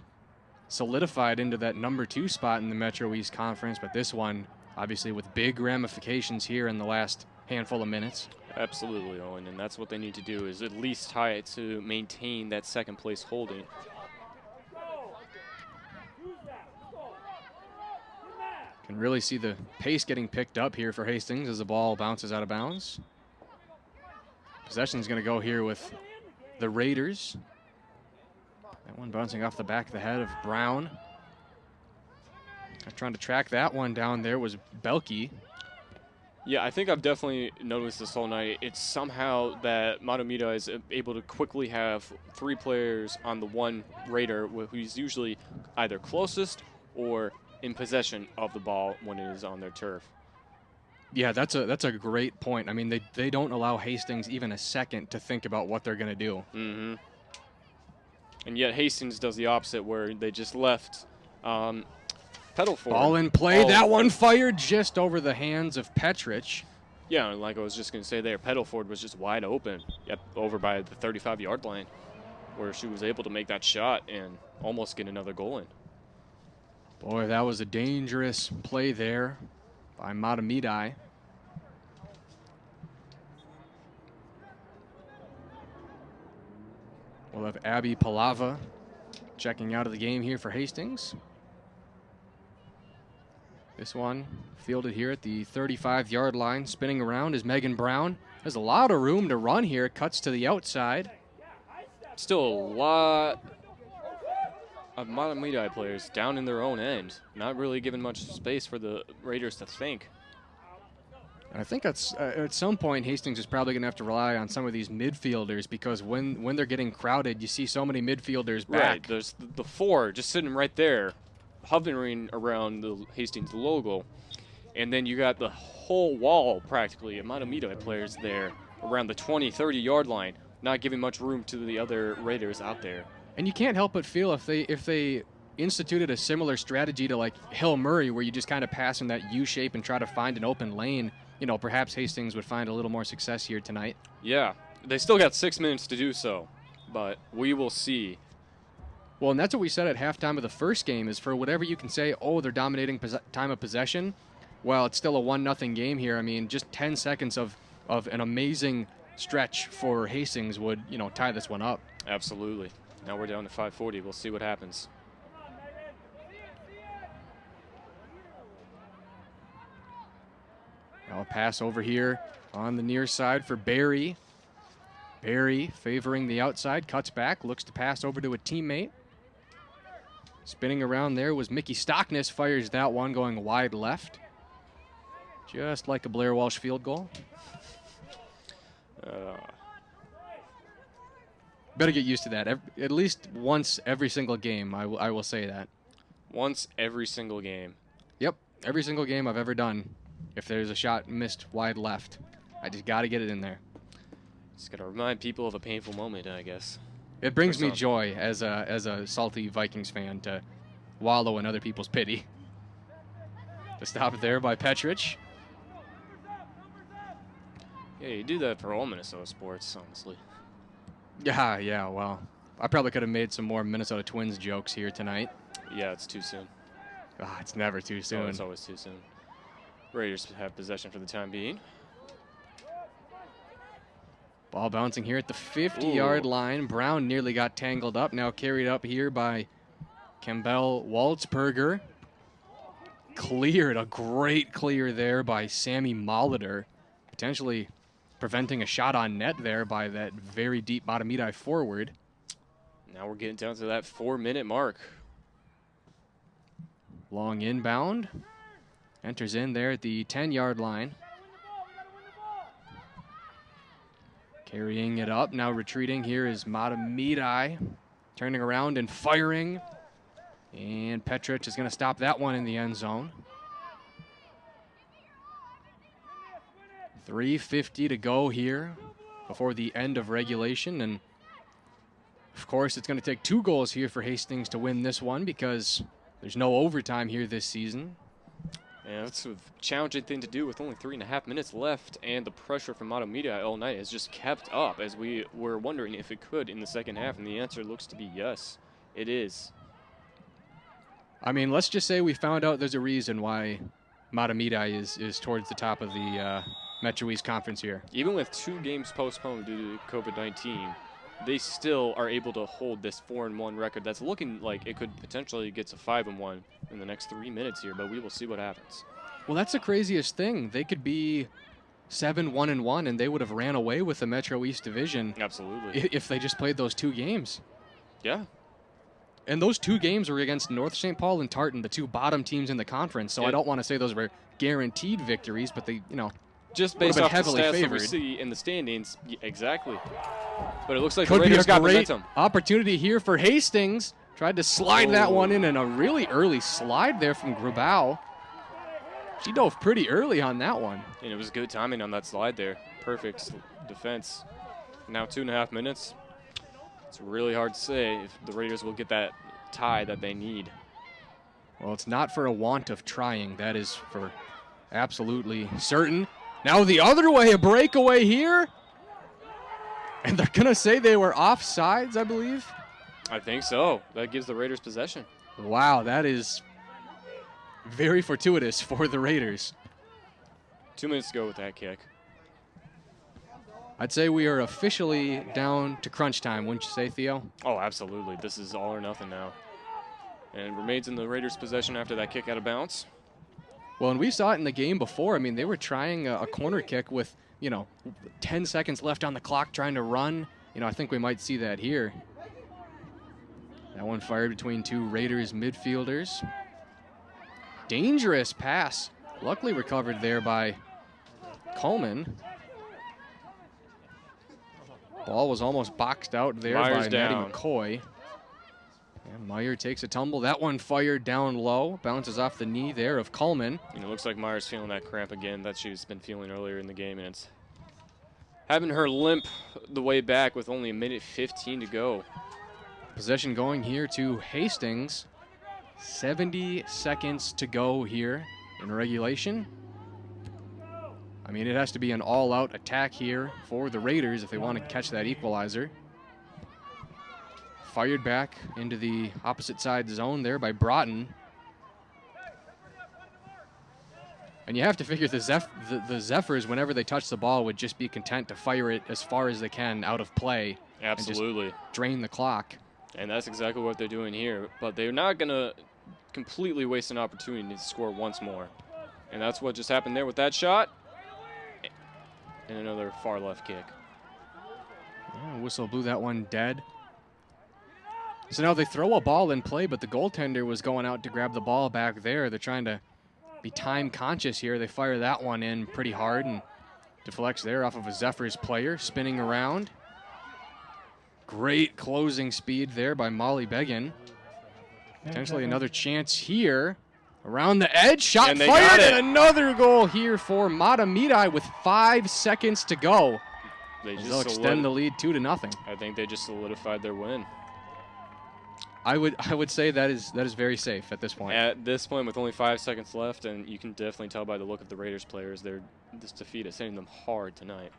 solidified into that number 2 spot in the Metro East Conference, but this one obviously with big ramifications here in the last handful of minutes. Absolutely, Owen, and that's what they need to do is at least tie it to maintain that second place holding. Can really see the pace getting picked up here for Hastings as the ball bounces out of bounds. Possession's going to go here with the Raiders. That one bouncing off the back of the head of Brown. Trying to track that one down there was Belke. Yeah, I think I've definitely noticed this whole night. It's somehow that Mahtomedi is able to quickly have 3 players on the one Raider who's usually either closest or in possession of the ball when it is on their turf. Yeah, that's a great point. I mean, they don't allow Hastings even a second to think about what they're going to do. Mm-hmm. And yet Hastings does the opposite, where they just left pedal forward. Ball in play. That one fired just over the hands of Petrich. Yeah, and like I was just going to say there, Pedalford was just wide open over by the 35-yard line, where she was able to make that shot and almost get another goal in. Boy, that was a dangerous play there by Mahtomedi. We'll have Abby Palava checking out of the game here for Hastings. This one fielded here at the 35-yard line. Spinning around is Megan Brown. There's a lot of room to run here. Cuts to the outside. Still a lot of Mahtomedi players down in their own end. Not really giving much space for the Raiders to think. And I think that's at some point Hastings is probably going to have to rely on some of these midfielders, because when they're getting crowded, you see so many midfielders back. Right, there's the 4 just sitting right there, hovering around the Hastings logo. And then you got the whole wall, practically, of Mahtomedi players there around the 20, 30-yard line, not giving much room to the other Raiders out there. And you can't help but feel if they instituted a similar strategy to like Hill Murray, where you just kind of pass in that U shape and try to find an open lane, perhaps Hastings would find a little more success here tonight. Yeah, they still got 6 minutes to do so, but we will see. Well, and that's what we said at halftime of the first game, is for whatever you can say, they're dominating time of possession. Well, it's still a 1-0 game here. I mean, just 10 seconds of an amazing stretch for Hastings would, tie this one up. Absolutely. Now we're down to 5:40. We'll see what happens. Now a pass over here on the near side for Barry. Barry favoring the outside, cuts back, looks to pass over to a teammate. Spinning around there was Mickey Stockness, fires that one going wide left. Just like a Blair Walsh field goal. Better get used to that. At least once every single game, I will say that. Once every single game. Yep, every single game I've ever done. If there's a shot missed wide left, I just got to get it in there. Just got to remind people of a painful moment, I guess. It brings me joy as a salty Vikings fan to wallow in other people's pity. To stop it there by Petrich. Yeah, you do that for all Minnesota sports, honestly. Yeah, well, I probably could have made some more Minnesota Twins jokes here tonight. Yeah, it's too soon. It's never too soon. Oh, it's always too soon. Raiders have possession for the time being. Ball bouncing here at the 50-yard line. Brown nearly got tangled up. Now carried up here by Campbell Waltzberger. Cleared, a great clear there by Sammy Molitor. Potentially preventing a shot on net there by that very deep Mahtomedi forward. Now we're getting down to that 4-minute mark. Long inbound. Enters in there at the 10-yard line. Carrying it up. Now retreating here is Mahtomedi. Turning around and firing. And Petrich is going to stop that one in the end zone. 3:50 to go here before the end of regulation. And, of course, it's going to take 2 goals here for Hastings to win this one, because there's no overtime here this season. Yeah, that's a challenging thing to do with only 3.5 minutes left, and the pressure from Mahtomedi all night has just kept up, as we were wondering if it could in the second half, and the answer looks to be yes, it is. I mean, let's just say we found out there's a reason why Mahtomedi is towards the top of the Metro East Conference here. Even with 2 games postponed due to COVID-19, they still are able to hold this 4-1 record that's looking like it could potentially get to 5-1 in the next 3 minutes here, but we will see what happens. Well, that's the craziest thing. They could be 7-1-1, and they would have ran away with the Metro East Division. Absolutely. If they just played those 2 games. Yeah. And those 2 games were against North St. Paul and Tartan, the 2 bottom teams in the conference. So I don't want to say those were guaranteed victories, but they just based off the heavily stats that favored. we see in the standings. Exactly. But it looks like Could the be Raiders a got great momentum. opportunity here for Hastings. Tried to slide that one in, and a really early slide there from Grubau. She dove pretty early on that one. And it was good timing on that slide there. Perfect defense. Now 2.5 minutes. It's really hard to say if the Raiders will get that tie that they need. Well, it's not for a want of trying. That is for absolutely certain. Now the other way, a breakaway here. And they're going to say they were offsides, I believe. I think so. That gives the Raiders possession. Wow, that is very fortuitous for the Raiders. 2 minutes to go with that kick. I'd say we are officially down to crunch time, wouldn't you say, Theo? Oh, absolutely. This is all or nothing now. And it remains in the Raiders' possession after that kick out of bounds. Well, and we saw it in the game before. I mean, they were trying a corner kick with, 10 seconds left on the clock trying to run. I think we might see that here. That one fired between two Raiders midfielders. Dangerous pass. Luckily recovered there by Coleman. Ball was almost boxed out there Myers by down. Maddie McCoy. And Meyer takes a tumble. That one fired down low. Bounces off the knee there of Coleman. And it looks like Myers feeling that cramp again that she's been feeling earlier in the game. And it's having her limp the way back with only 1:15 to go. Possession going here to Hastings. 70 seconds to go here in regulation. I mean, it has to be an all-out attack here for the Raiders if they want to catch that equalizer. Fired back into the opposite side zone there by Broughton. And you have to figure the Zephyrs, whenever they touch the ball, would just be content to fire it as far as they can out of play. Absolutely. And just drain the clock. And that's exactly what they're doing here. But they're not going to completely waste an opportunity to score once more. And that's what just happened there with that shot. And another far left kick. Yeah, whistle blew that one dead. So now they throw a ball in play, but the goaltender was going out to grab the ball back there. They're trying to be time conscious here. They fire that one in pretty hard and deflects there off of a Zephyrs player, spinning around. Great closing speed there by Molly Beggin. Potentially another chance here. Around the edge, shot And they fired, got it. and another goal here for Mahtomedi with 5 seconds to go. They They'll just extend the lead 2-0. I think they just solidified their win. I would say that is very safe at this point. At this point, with only 5 seconds left, and you can definitely tell by the look of the Raiders players, this defeat is hitting them hard tonight.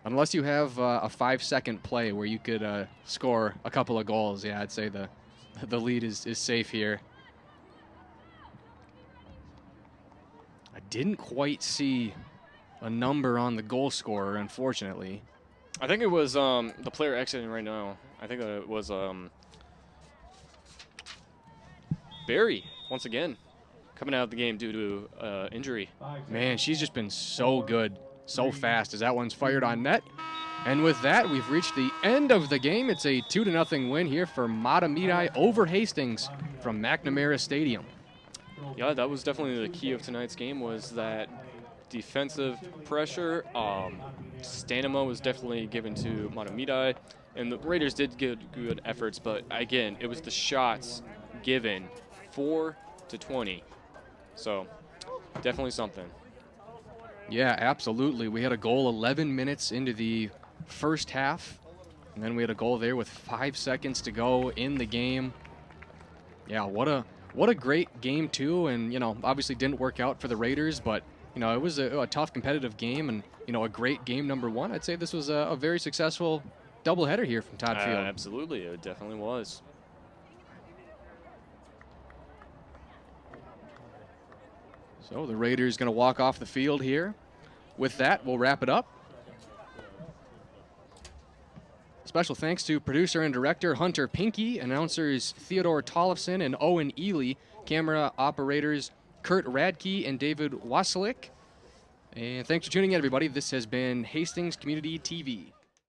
Unless you have a 5-second play where you could score a couple of goals, yeah, I'd say the lead is safe here. I didn't quite see a number on the goal scorer, unfortunately. I think it was the player exiting right now. I think it was Barry, once again, coming out of the game due to injury. Man, she's just been so good, so fast as that one's fired on net. And with that, we've reached the end of the game. It's a 2-0 win here for Mahtomedi over Hastings from McNamara Stadium. Yeah, that was definitely the key of tonight's game, was that defensive pressure. Stanima was definitely given to Mahtomedi, and the Raiders did get good efforts, but again, it was the shots given 4-20. So definitely something. Yeah, absolutely. We had a goal 11 minutes into the first half, and then we had a goal there with 5 seconds to go in the game. Yeah, what a great game too, and obviously didn't work out for the Raiders, but it was a tough competitive game, and a great game number one. I'd say this was a very successful doubleheader here from Todd Field. Absolutely, it definitely was. So the Raiders going to walk off the field here. With that, we'll wrap it up. Special thanks to producer and director Hunter Pinky, announcers Theodore Tollefson and Owen Ely, camera operators Kurt Radke and David Wasilick. And thanks for tuning in, everybody. This has been Hastings Community TV.